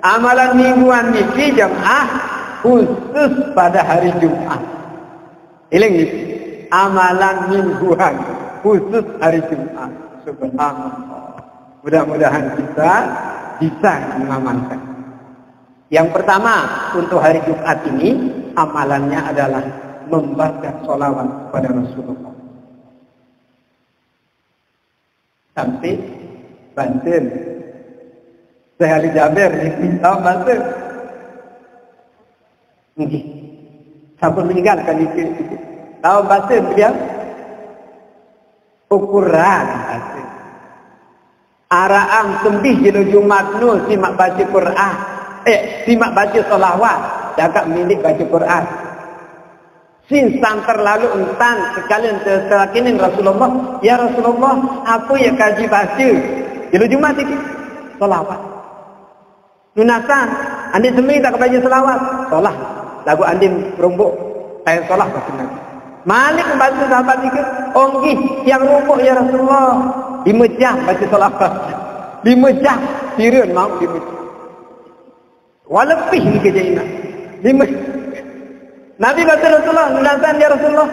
Amalan mingguan niki jamaah khusus pada hari Jumat. Iling niki. Amalan mingguan khusus hari Jumat. Subhanallah. Mudah-mudahan kita bisa mengamalkan. Yang pertama untuk hari Jumat ini amalannya adalah membaca sholawat kepada Rasulullah. Sampai Banten. Saya Ali Jaber di Banten. Ini. Sampai meninggalkan itu. Tahu Banten dia? Ukuran Banten. Araang sembih jelo Jumat nu simak baca Quran. Simak baca selawat. Jakak milik baca Quran. Sinsang terlalu entang sekalian terselakinin Rasulullah. Ya Rasulullah, apa yang kaji baca? Jelo Jumat itu selawat. Nunasan, anda sembih tak baca selawat? Solah. Lagu anda rombok. Saya solah baca Nabi. Malik membantu sahabat itu. Onggi yang rombok ya Rasulullah. 5 jam baca selawat. 5 jam. Sirun mau 5 jam. Walebih ni kerja ini. 5. Nabi baca Rasulullah. Nunasan ya Rasulullah.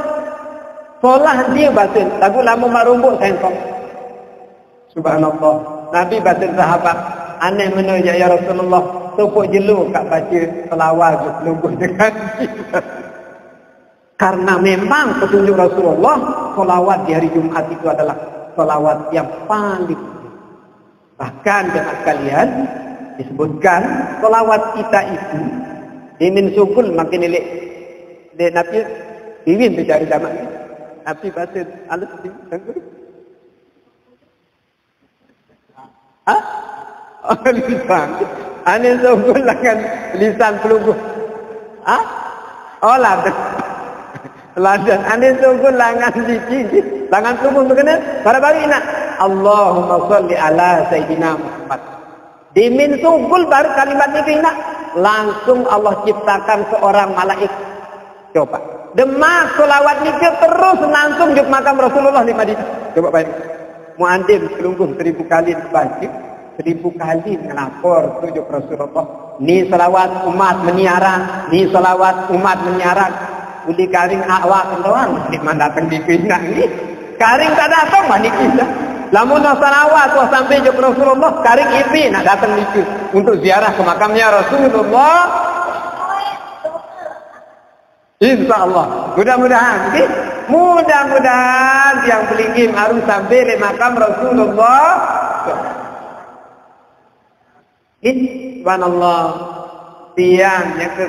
Solah dia baca. Lagu lama mak rombok saya solah. Subhanallah. Nabi baca sahabat. Aneh menurut ya Rasulullah. Topuk jelu kat baca selawat. Lungguh dengan kita. Karena memang petunjuk Rasulullah, selawat di hari Jumat itu adalah selawat yang paling. Bahkan jemaah sekalian disebutkan selawat kita itu dimin sukul makin nilai. Dia Nabi ingin mencari zaman. Nabi baca alif di tengku. Lisan. Ane sukul dengan lisan pelunggu. Olah. Ladan ane sungguh langan diki langan tubuh begini para bagi nak Allahumma sholli ala sayyidina Muhammad dimin sungguh baru kalimat ini nak langsung Allah ciptakan seorang malaikat. Coba demak selawat ini terus langsung di makam Rasulullah di Madinah. Coba bayangkan muandim selungguh 1000 kali baca 1000 kali ngelapor tujuh Rasulullah ni selawat umat menyiaran ni selawat umat menyiaran. Uli karing awak kendoan di mana datang di kina ni. Karing tak datang mana kita. Lamun salawat tu sampai je Rasulullah karing ipi nak datang di kina. untuk ziarah ke makamnya Rasulullah. InsyaAllah. Mudah-mudahan. Okay? Mudah-mudahan yang pelingin harus sampai di makam Rasulullah. Subhanallah. Tiang yang ke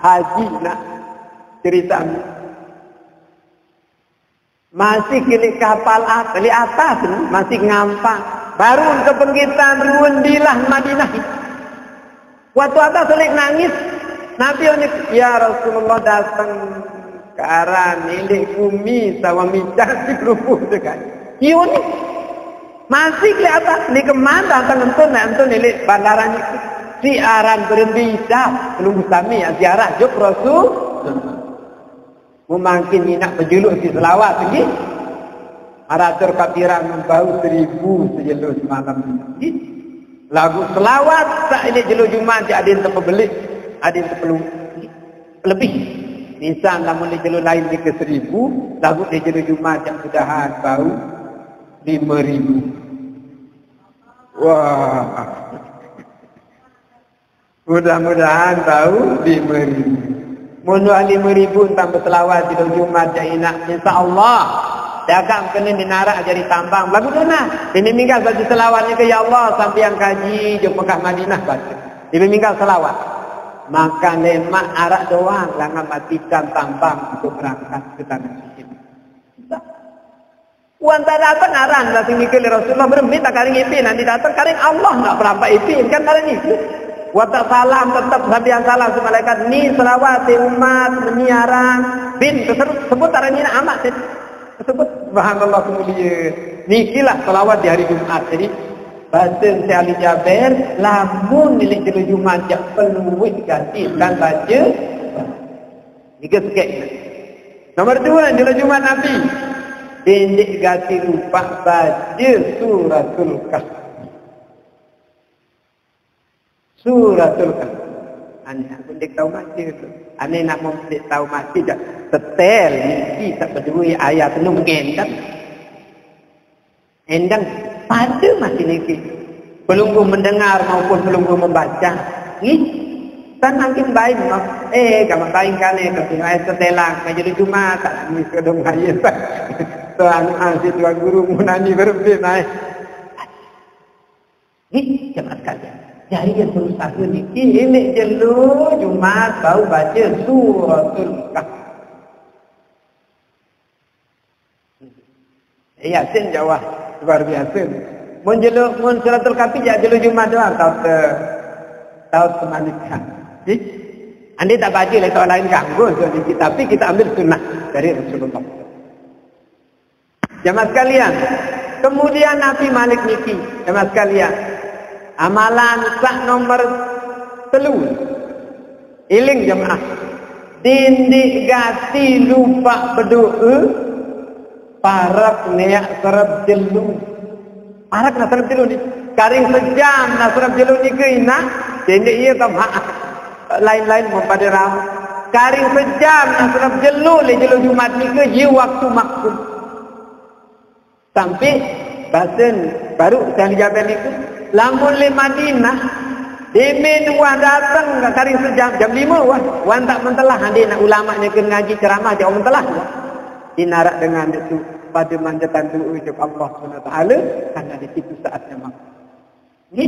haji nak cerita. Masih kili kapal kali atas masih ngampak. Baru ke pengkitan Ruundilah Madinah. Waktu atas sulit nangis. Nabi unik, ya Rasulullah datang ke arah milik bumi sama micat di kerupuk dekat. Unik. Masih kelihatan ni kemana datang entun milik bandaran itu. Siaran berhenti dah belum kami ya ziarah jok Rasul. Memakin nak berjuluk si selawat tinggi. Aratur kapiran membau 1000 sejuluk semalam. Lagu selawat tak ini jeluk Jumat ada yang terpebelik. Ada yang perlu lebih. Misal namun di jalur lain di ke 1000, lagu di jalur Jumat yang sudahan bau 5000. Wah. Mudah-mudahan bau 5000. Mundur 5000 tambah selawat di jalur Jumat yang enak. Insya-Allah dagang kena dinarak jadi tambang. Lagu mana? Ini minggal bagi selawatnya ke ya Allah sampai yang kaji di Mekah Madinah baca. Ini minggal selawat. Maka lemak arak doang langan matikan tambang untuk berangkat ke tanah suci. Wan tak datang aran lah sini ke Rasulullah berhenti tak karing ipin nanti datang karing Allah nak berampak ipin kan karing itu. Wa tak salam tetap sampai yang salam si malaikat ni selawat umat menyiaran bin tersebut arahnya amat tersebut subhanallah kemuliaan. Nikilah selawat di hari Jumat. Jadi Baca Ali Jaber, lamun milik jelu Jumat jak peluit ganti dan baca. Tiga sikit. Nomor 2 jelu Jumat Nabi. Pendek ganti lupa baca suratul Kahf. Suratul Kahf. Ane aku dek tahu baca tu. Ane nak memperdik tahu baca jak setel ni tak berdua ayat tu mungkin kan. Endang pada masih nikah pelunggu mendengar maupun pelunggu membaca kan makin baik kamu kain kane ketinggalan setelang majlis Jumat tak mis kedong kaya tuan asyik tuan guru munani berbeda naik jemaat sekalian jadi yang berusaha nikah ini jelu Jumat bau baca suratul Kahf. Yasin Jawa luar biasa. Mun suratul Kahf jak jelu Jumat doang tahu kemanikan. Anda tak baca lah orang lain ganggu tapi kita ambil sunnah dari Rasulullah. Jemaah sekalian, kemudian Nabi Malik niki, jemaah sekalian. Amalan sak nomor 3. Iling jemaah. Dindik gati lupa berdoa parak neak serap jelu. Parak nak serap jelu ni. Karing sejam nak serap jelu ni ke ina. Jadi ia tak maaf. Lain-lain mempada ram. Karing sejam nak serap jelu le jelu Jumat ni ke ye waktu maksud. Sampai bahasan baru sekali Jabal itu. Lamun le Madinah. Demen wah datang ke karing sejam. Jam 5 wah. Wan tak mentelah. Nanti nak ulama ni ke ngaji ceramah. Jauh mentelah. Dinarak dengan itu pada manjatan doa kepada Allah SWT karena di situ saatnya makan. Ini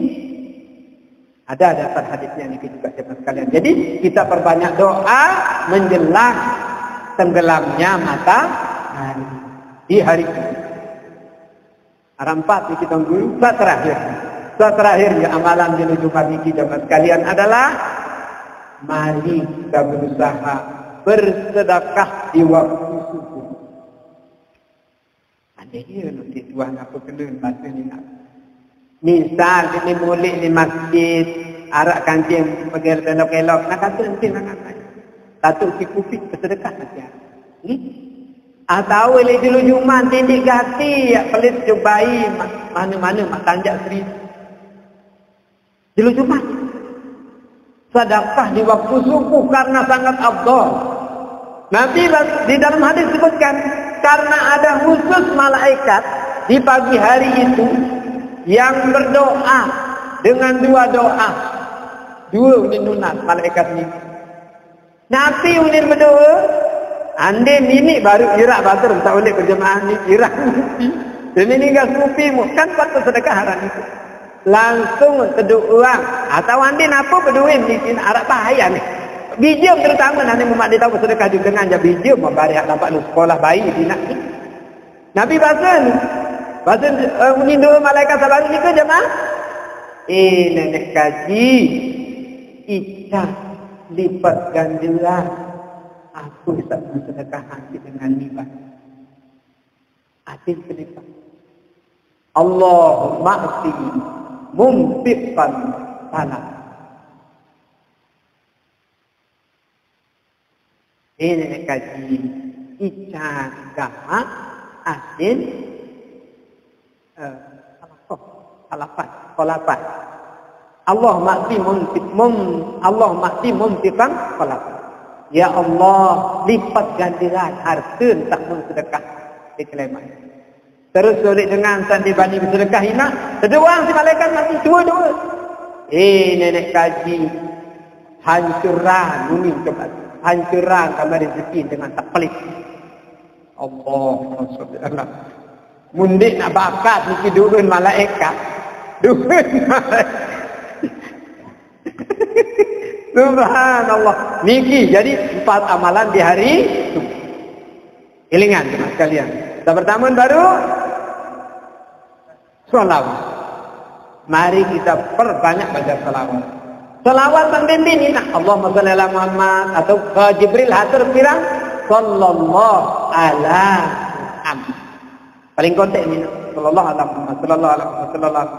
ada dapat hadisnya ni juga jemaah sekalian. Jadi kita perbanyak doa menjelang tenggelamnya matahari di hari itu. Arah 4 kita tunggu saat terakhir. Saat terakhir ya amalan di Jumat ini jemaah sekalian adalah mari kita berusaha bersedekah di waktu subuh. Jadi nanti tuan apa kena baca ni nak. Misal ini mulik di masjid, arak kancing pergi elok-elok, nak kata nanti nak kata. Satu si kupik bersedekah saja. Atau oleh julu Jumat tindik gati, ya pelit cobai mana-mana mak tanjak seri. Julu Jumat. Sedekah di waktu subuh karena sangat afdal. Nabi di dalam hadis sebutkan karena ada khusus malaikat di pagi hari itu yang berdoa dengan dua doa. Dua unin nunat malaikat ni. Nabi unin berdoa. Ande mini baru irak batur tak boleh berjemaah ni irak. Dan ini enggak sufi mu kan patut sedekah haram itu. Langsung seduk uang atau ande napa berduit di sini arak bahaya ni. Bijum terutama nanti mumak dia tahu sedekah juga dengan aja bijum membari hak dapat lu sekolah bayi di nak. Nabi bahasan unin dua malaikat sabar ni ke jemaah? Nenek kaji Ika lipat gandalah aku bisa bersedekah hati dengan lipat. Hati sedekah. Allahumma ati mumtiqan salam. Nenek kaji Ika gama asin kolapat. Allah makti mumtikan kolak. Ya Allah lipat gandalah harta tak bersedekah dikeleman. Terus sulit dengan sandi bani bersedekah hina. Seduang si malaikat mati dua. Nenek kaji hancuran bumi coba. Hancuran kamar rezeki dengan tak pelik. Allah subhanahu. Mundik nak bakat niki durun malaikat. Subhanallah. Niki jadi 4 amalan di hari itu. Ilingan teman sekalian. Yang pertama baru salawat. Mari kita perbanyak baca salawat. Salawat sambil ini nak Allahumma shalli ala Muhammad atau Jibril hatur pirang sallallahu ala Muhammad. Paling kontek ni sallallahu ala Muhammad sallallahu ala Muhammad sallallahu.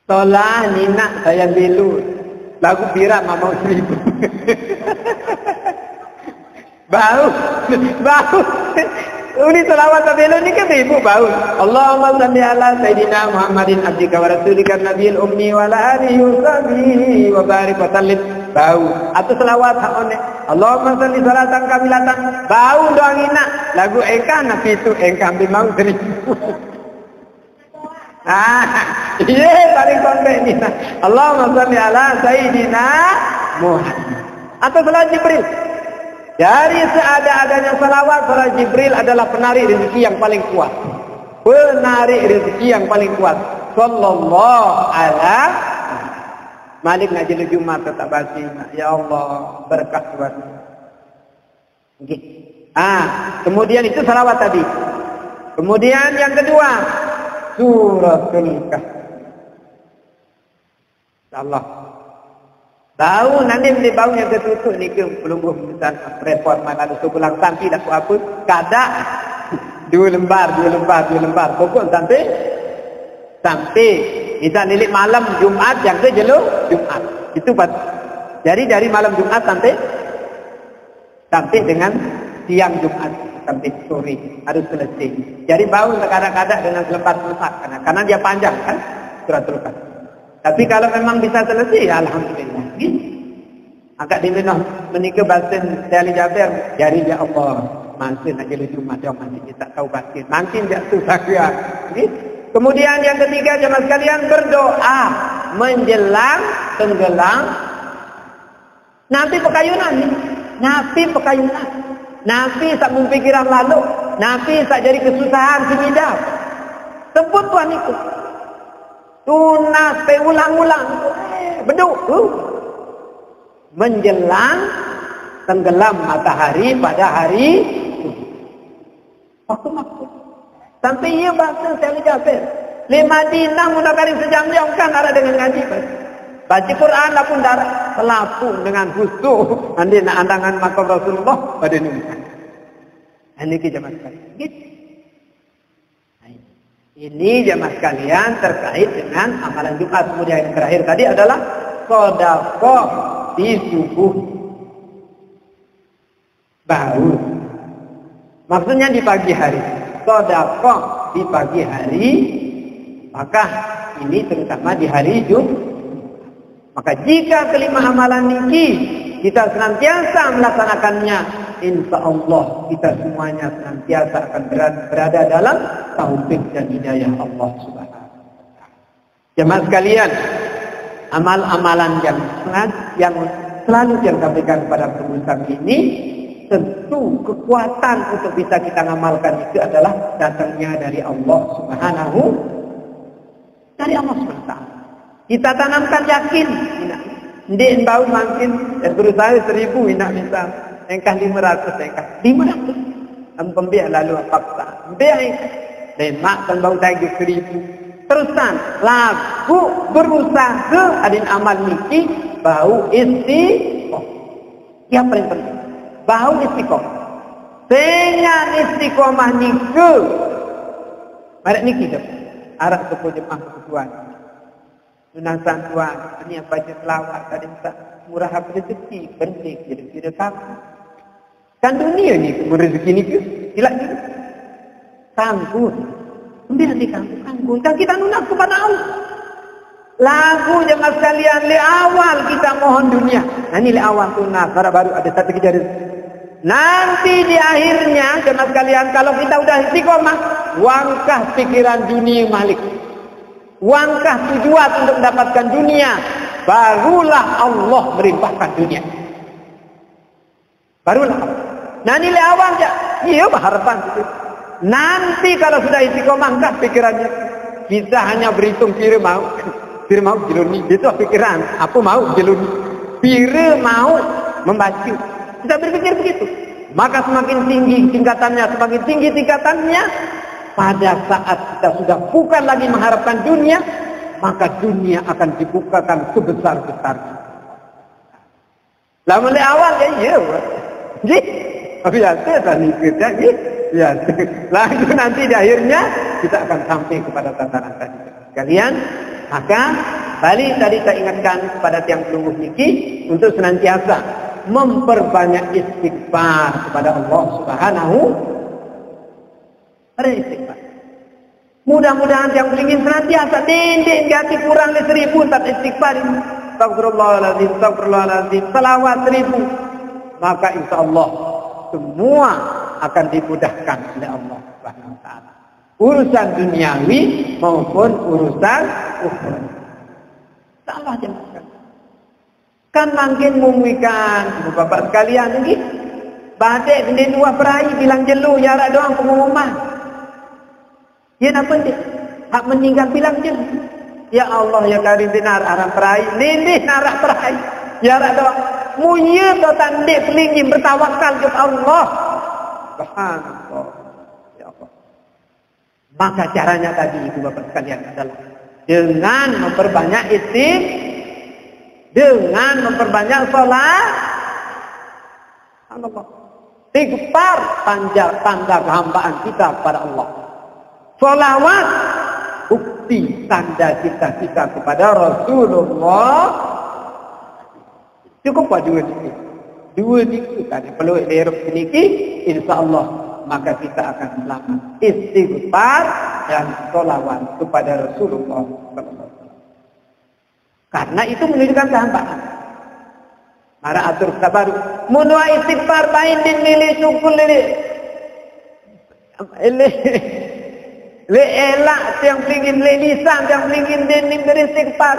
Tolah ni nak sayang bilu. Lagu pirak mamau 1000. Bau. Ini salawat bilu ni ke ibu bau. Allahumma shalli ala Sayyidina Muhammadin abdika wa rasulika nabiyil ummi wa ala alihi wa sahbihi wa barik wa sallim. Bau. Atau selawat hakone. Allahumma shalli salatan kamilatan. Bau doang ina. Lagu engkang nabi itu engkang bimau 1000. Paling sampai ni. Allahumma shalli ala Sayyidina Muhammad. Atau salat Jibril. Dari seada-adanya salawat, salat Jibril adalah penarik rezeki yang paling kuat. Penarik rezeki yang paling kuat. Sallallahu ala Malik nak jelu Jumat tetap baca. Ya Allah berkah buat. Okay. Kemudian itu salawat tadi. Kemudian yang kedua Suratul Kahfi. Allah. Bau nanti beli bau yang tertutup ni ke pelungguh misal repot mana ada sebulan sampai dak apa kada 2 lembar. Pokok sampai kita lilik malam Jumat yang ke jelu Jumat. Itu jadi dari malam Jumat sampai dengan siang Jumat sampai sore harus selesai. Jadi bau kadang-kadang dengan selembar-selembar karena dia panjang kan Suratul Kahfi. Tapi kalau memang bisa selesai, ya alhamdulillah. Agak diminum menikah batin Syali Jabir, jari dia Allah. Masin aja lu Jumat dia masih kita tahu batin. Makin dia susah dia. Kemudian yang ketiga jemaah sekalian berdoa menjelang tenggelam. Nabi pekayunan. Nabi tak mempikiran lalu. Nabi tak jadi kesusahan semidang. Sebut Tuhan itu. Tunas ulang-ulang. Beduk. Menjelang tenggelam matahari pada hari waktu maksud. Sampai ia bahasa Syali Jabir. Di Madinah mudah kali sejam jam kan ada dengan ngaji. Baca Quran lah pun darah selapung dengan khusyuk. Nanti nak andangan makam Rasulullah pada ini. Ini ke jemaah sekalian. Ini jemaah sekalian terkait dengan amalan Jumat. Kemudian yang terakhir tadi adalah sedekah di subuh baru. Maksudnya di pagi hari. Sedekah di pagi hari. Maka ini terutama di hari Jumat. Maka jika kelima amalan ini kita senantiasa melaksanakannya insya Allah kita semuanya senantiasa akan berada dalam taufik dan hidayah Allah Subhanahu wa Ta'ala. Jemaah sekalian, amal-amalan yang selalu yang sampaikan kepada pemirsa ini, tentu kekuatan untuk bisa kita ngamalkan itu adalah datangnya dari Allah Subhanahu wa Ta'ala. Kita tanamkan yakin, ndek bau makin dan berusaha 1000 nak bisa, engkah 500 engkah 500. Pembiak lalu paksa. Biak dan mak kan bau tagi 1000. Terusan lagu berusaha adin amal niki bau istiqomah. Yang paling penting bau istiqomah. Dengan istiqomah niku. Mari niki dah. Arah ke jemaah ketuan. Nunasan tuan, ini apa je selawat tadi tak murah apa rezeki, penting jadi tidak kamu. Kan dunia ni rezeki ni ke? Silap ni. Tangguh. Kemudian di kampung tangguh. Dan kita nunak kepada Allah. Lagu jemaah sekalian, le awal kita mohon dunia. Nah ini le awal tunang, baru ada satu kejadian. Nanti di akhirnya jemaah sekalian, kalau kita udah istiqomah, wangkah pikiran dunia malik. Wangkah tujuan untuk mendapatkan dunia, barulah Allah merimpahkan dunia. Barulah. Nah nilai awal ya, iya harapan itu. Nanti kalau sudah istiqomah kah pikirannya, kita hanya berhitung pira mau jeluni, itu pikiran. Apa mau jeluni, pira mau membaca. Kita berpikir begitu. Maka semakin tinggi tingkatannya, semakin tinggi tingkatannya. Pada saat kita sudah bukan lagi mengharapkan dunia, maka dunia akan dibukakan sebesar-besarnya. Lah mulai awal ya iya. Nggih. Biasa tadi kita nggih. Biasa. Lah itu nanti di akhirnya kita akan sampai kepada tataran tadi. Sekalian, maka balik tadi saya ingatkan kepada tiang pelungguh niki untuk senantiasa memperbanyak istighfar kepada Allah Subhanahu istighfar. Mudah-mudahan yang ingin senantiasa dinding di hati kurang 1000 tak istighfar ini. Astagfirullahaladzim, salawat 1000. Maka insya Allah semua akan dimudahkan oleh Allah Subhanahu wa Ta'ala. Urusan duniawi maupun urusan ukhrawi. Allah jemaah. Kan makin memuikan bapak sekalian ini. Badai di dua perai bilang jelu jarak doang pengumuman. Ya apa dia? Hak meninggal bilang je. Ya Allah ya karim dinar arang perai. Nindih narak perai. Ya doang. Munya to tandek pelingin bertawakal ke Allah. Subhanallah. Ya Allah. Maka caranya tadi itu Bapak sekalian adalah dengan memperbanyak dengan memperbanyak salat. Subhanallah. Istighfar tanda kehambaan kita kepada Allah. Salawat bukti tanda kita kepada Rasulullah. Cukup apa dua itu kan perlu erok sedikit, insyaallah maka kita akan selamat. Istighfar dan salawat kepada Rasulullah. Karena itu menunjukkan kehambaan. Mara atur kabar munwa istighfar bain din lili syukur lili le elak yang pelingin le lisan yang pelingin din beristighfar,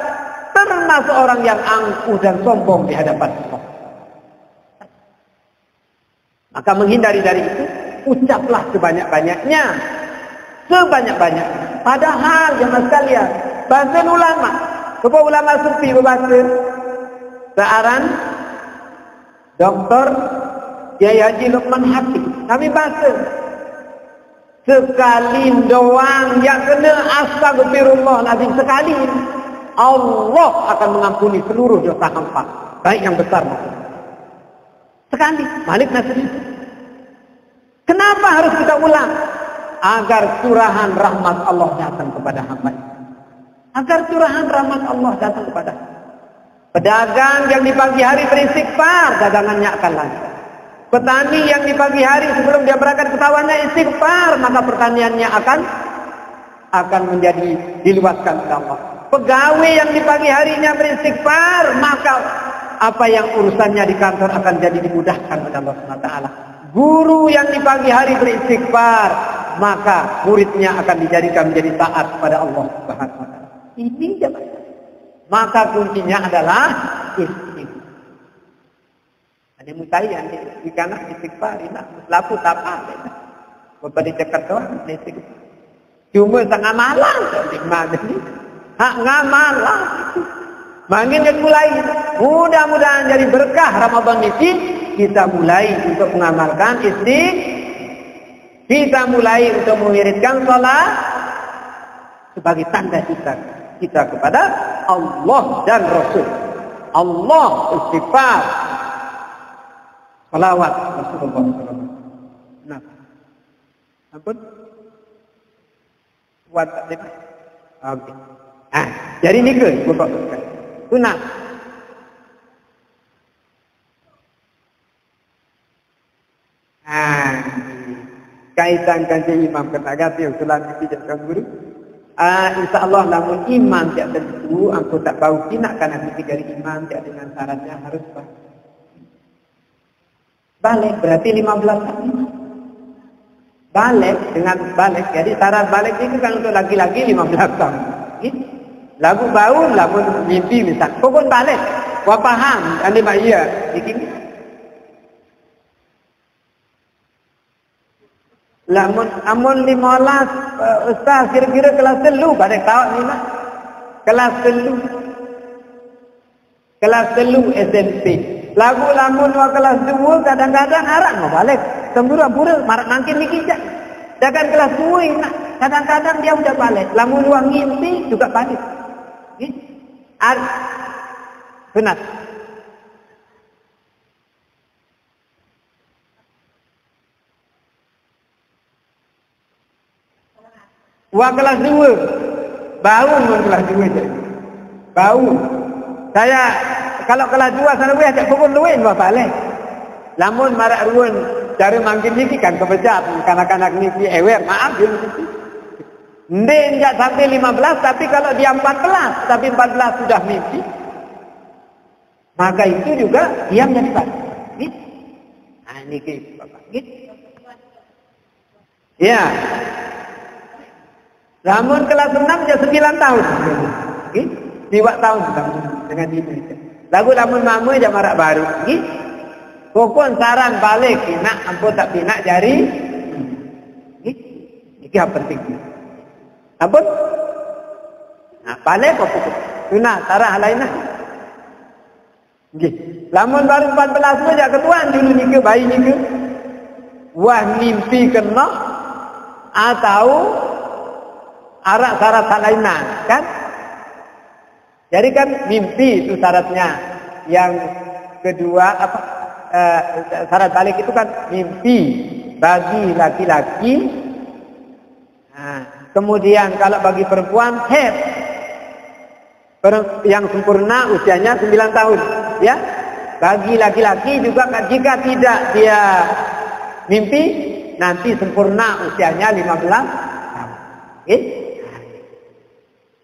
termasuk orang yang angkuh dan sombong di hadapan Allah. Maka menghindari dari itu, ucaplah sebanyak-banyaknya. Padahal jemaah sekalian, bahasa ulama, kepada ulama sufi berbahasa searan Dr. Kiai Haji Luqman Hakim. Kami bahasa sekali doang yang kena astagfirullahaladzim sekali, Allah akan mengampuni seluruh dosa hamba, baik yang besar maupun sekali. Malik Nasri. Kenapa harus kita ulang? Agar curahan rahmat Allah datang kepada hamba. Agar curahan rahmat Allah datang kepada pedagang yang di pagi hari beristighfar, dagangannya akan lancar. Petani yang di pagi hari sebelum dia berangkat ke sawahnya istighfar, maka pertaniannya akan menjadi diluaskan oleh Allah. Pegawai yang di pagi harinya beristighfar, maka apa yang urusannya di kantor akan jadi dimudahkan oleh Allah SWT. Guru yang di pagi hari beristighfar, maka muridnya akan dijadikan menjadi taat pada Allah SWT. Ini jemaah. Maka kuncinya adalah istighfar. Ada mutayan di kanak istighfar, nak lapu tapa. Bapa di Jakarta istighfar. Cuma sangat malam di mana ni? Hak ngamalah. Makin dia mulai. Mudah-mudahan jadi berkah Ramadan ini, kita mulai untuk mengamalkan istighfar. Kita mulai untuk mengiritkan salat sebagai tanda kita kepada Allah dan Rasul. Allah istighfar. Salawat Rasulullah SAW. Nah, ampun. Buat tak ada. Okey. Jadi ni ke pokok sunat. Kaitan kaji imam kena ganti usulan itu jadikan guru. InsyaAllah namun imam tidak tentu, aku tak bau nak karena dari imam tidak dengan syaratnya harus balik berarti 15 tahun. Balik dengan balik, jadi syarat balik itu kan untuk laki-laki 15 tahun. Lagu bau, lagu mimpi misal. Kau pun balik, kau paham, anda iya. Lamun amun 15 ustaz kira-kira kelas 3 balik tahun ni nak. Kelas 3 SMP. Lagu lamun wa kelas 2 kadang-kadang harap mau balik. Sembura-bura marak nangkin ni kijak. Jangan kelas 2 nak. Kadang-kadang dia sudah balik. Lamun luang ngimpi juga balik. Benar. Wa kelas 2. Bau mun kelas 2 je. Bau. Saya kalau kelas 2 sana boleh ajak pukul luin wa balik. Lamun marak ruun cara manggil ni kan kebejat kanak-kanak ni ewer maaf dia. Ndek enggak sampai 15 tapi kalau dia 14 tapi 14 sudah mimpi. Maka itu juga dia menjadi baik. Gitu. Nah ini ke Bapak. Gitu. Ya. Namun kelas 6 je 9 tahun. Gitu. 2 tahun dengan itu. Lagu lamun mama je marak baru. Gitu. Kokon saran balik pinak ampun tak pinak jari. Gitu. Ini yang penting. Ampun. Nah, balik kok pukul. Sunah sarah lain lah. Gitu. Lamun baru 14 tu jak ketuan dulu ni ke bayi ni ke. Wah mimpi kena atau arak syarat lainan kan? Jadi kan mimpi itu syaratnya. Yang kedua apa? Syarat balik itu kan mimpi bagi laki-laki. Nah, kemudian kalau bagi perempuan haid yang sempurna usianya 9 tahun, ya. Bagi laki-laki juga jika tidak dia mimpi nanti sempurna usianya 15 tahun.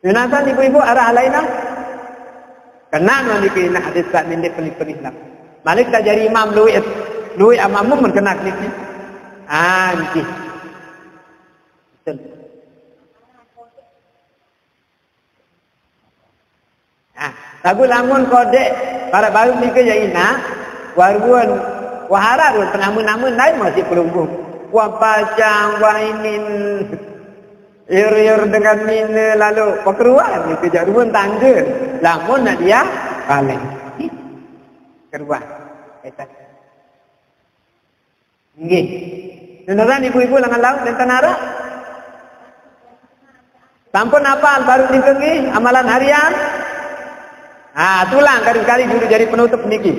Sunatan ibu-ibu arah lainnya kena memiliki hadis tak mindik pelik-pelik lah. Malik tak jadi imam lui amamu kena klik ni. Anjing. Betul. Lagu lamun kodek para baru ni ke jaina waruan wahararun penamun-namun lain masih pelumbuh. Wa pacang wa inin ir dengan mine lalu pekeruan itu jaruan tangga. Lamun nak dia balik. Keruan. Etan. Nggih. Beneran ibu-ibu langan laut dan tanara? Sampun apal baru niki amalan harian? Tulang kali-kali dulu jadi penutup niki.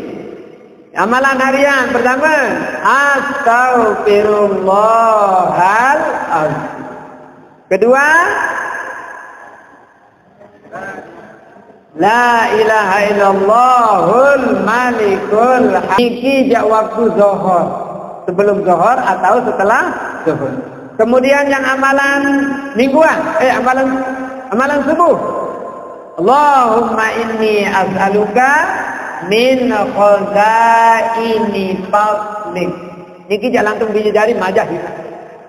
Amalan harian pertama, Astaghfirullahaladzim. Kedua, La ilaha illallahul malikul hakiki jak waktu zuhur. Sebelum zuhur atau setelah zuhur. Kemudian yang amalan mingguan, amalan subuh. Allahumma inni as'aluka min khazaini fadlik. Niki jalan tung biji jari majah kita.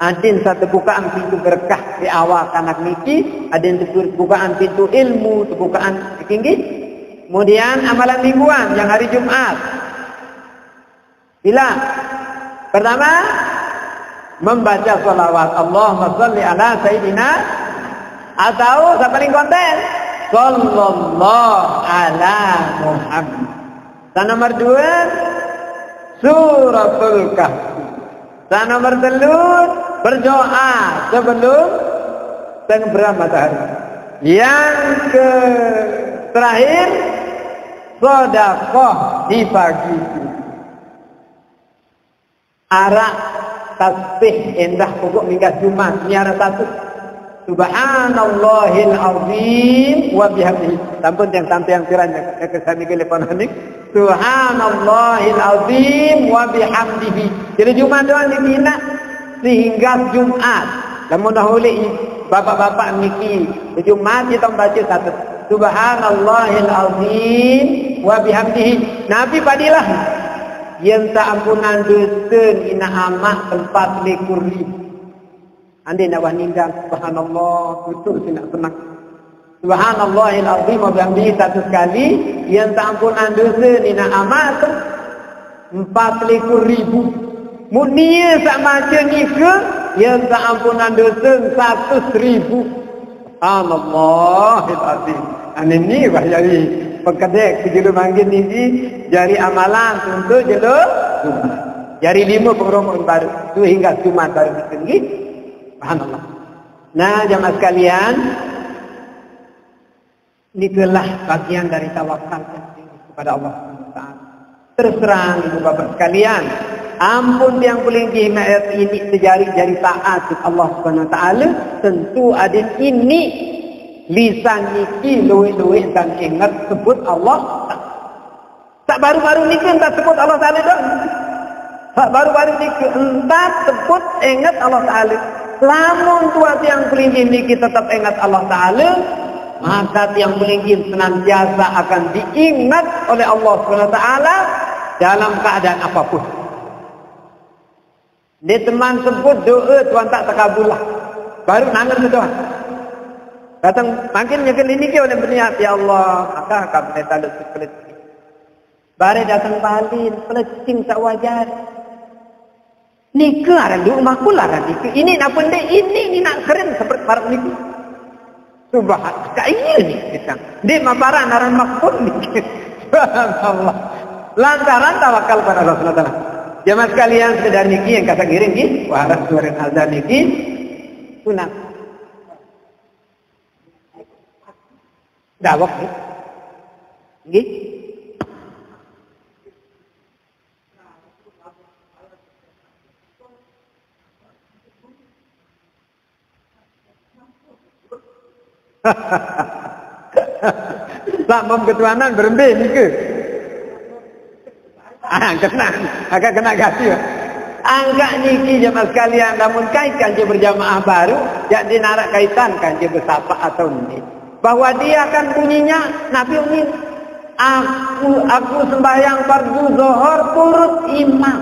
Adin satu bukaan pintu berkah di awal kanak niki, adin bukaan pintu ilmu, bukaan tinggi. Kemudian amalan mingguan yang hari Jumat. Bila pertama membaca sholawat Allahumma sholli ala sayyidina, atau yang paling konten sallallahu ala Muhammad. Dan nomor 2 suratul kahfi. Dan nomor 3 berdoa sebelum tenggelam matahari. Yang terakhir sedekah di pagi. Arak tasbih endah pokok minggu Jumat niara satu. Subhanallahil azim wa bihamdihi. Sampun yang tiranya ke kami ke leponanik. Subhanallahil azim wa bihamdihi. Jadi Jumat doang dibina sehingga Jumat. Lamun dahulu bapak-bapak niki Jumat kita baca satu. Subhanallahil azim wa bihamdihi. Nabi padilah yang tak ampunan dosa ina amat 4,000,000. Andai nak wanita subhanallah betul sih nak senang. Subhanallahil azim wa bihamdihi satu sekali yang tak ampunan dosa ina amat 40,000. Munia sak macam ni ke yang tak ampunan dosa 100,000. Subhanallahil azim. Ane ni bah jari pekedek sejulu manggil ni jari amalan untuk jelo Jumat. Jari 5 pengromong baru tu hingga Jumat baru tinggi. Subhanallah. Nah, jamaah sekalian, inilah bagian dari tawakal kepada Allah Taala. Terserang ibu bapak sekalian, ampun yang paling ayat ini sejari-jari taat Allah Subhanahu Wa Taala, tentu ada ini lisan iki luwe-luwe dan ingat sebut Allah. Tak baru-baru ni kan tak sebut Allah Taala dah. Tak baru-baru ni entah sebut ingat Allah Taala. Lamun tuat yang pelingin niki tetap ingat Allah Ta'ala, maka yang pelingin senantiasa akan diingat oleh Allah SWT dalam keadaan apapun. Dia teman sebut doa Tuhan tak terkabulah. Baru nangan doa. Datang makin nyekel ini ke oleh berniat, ya Allah, maka akan menetap pelesing. Baru datang balik, pelesing tak wajar. Nika aran di rumahku larang nika. Ini nak pendek, ini nak keren seperti para niku. Subhanallah, kaya ni kita. Di maparan aran makpun ni. Subhanallah. Lantaran tawakal pada Allah SWT. Jamaah sekalian sedar niki yang kata giring ni, waras suara azan niki sunat. Dawak ni. Nggih. Makmum ketuanan berembih ni ke? Kena. Agak kena kasih. Anggak niki jemaah sekalian, namun kaitkan je berjamaah baru, yang dinarak kaitan kan je bersapa atau ni. Bahwa dia akan bunyinya Nabi Umi. Aku sembahyang fardu zuhur turut imam.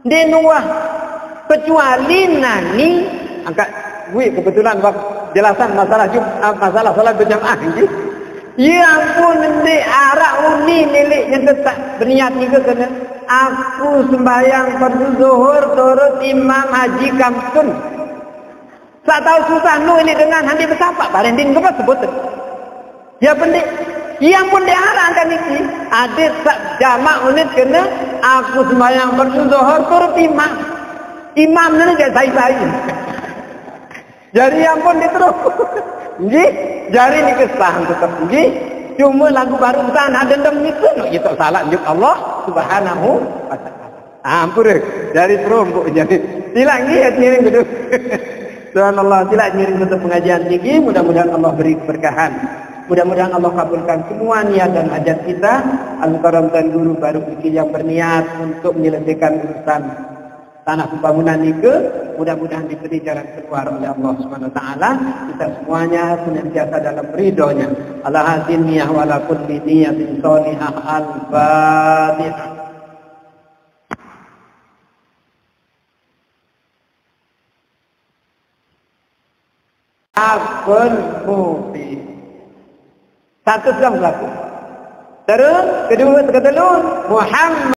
Dia nuah kecuali nani angkat gue kebetulan jelasan masalah masalah salat berjamaah ini. Ya ampun nanti arak uni milik yang tetap berniat ni ke kena. Aku sembahyang fardu zuhur turut imam haji kamsun. Tak tahu susah nu ini dengan handi bersapa barending ke sebut. Ya pendik. Ya ampun dia arak kan ini. Ada tak jamak unit kena aku sembahyang fardu zuhur turut imam. Imam ni jadi saya. Jari yang pun diterus. Nggih, jari ni kesahan tetap nggih. Cuma lagu baru sana dendam itu no itu salah njuk Allah Subhanahu wa taala. Ampun jari terus jadi. Sila nggih ngiring gedung. Subhanallah, sila ngiring untuk pengajian niki, mudah-mudahan Allah beri keberkahan. Mudah-mudahan Allah kabulkan semua niat dan hajat kita. Al-Karam dan guru baru niki yang berniat untuk menyelesaikan urusan tanah pembangunan itu mudah-mudahan diberi jalan keluar oleh Allah Subhanahu wa taala. Kita semuanya senantiasa dalam ridhonya. Ala hadin niyah wa ala kulli niyatin shalihah. Al-Fatihah. Akul mufi. Satu sudah berlaku. Terus kedua, ketiga, Muhammad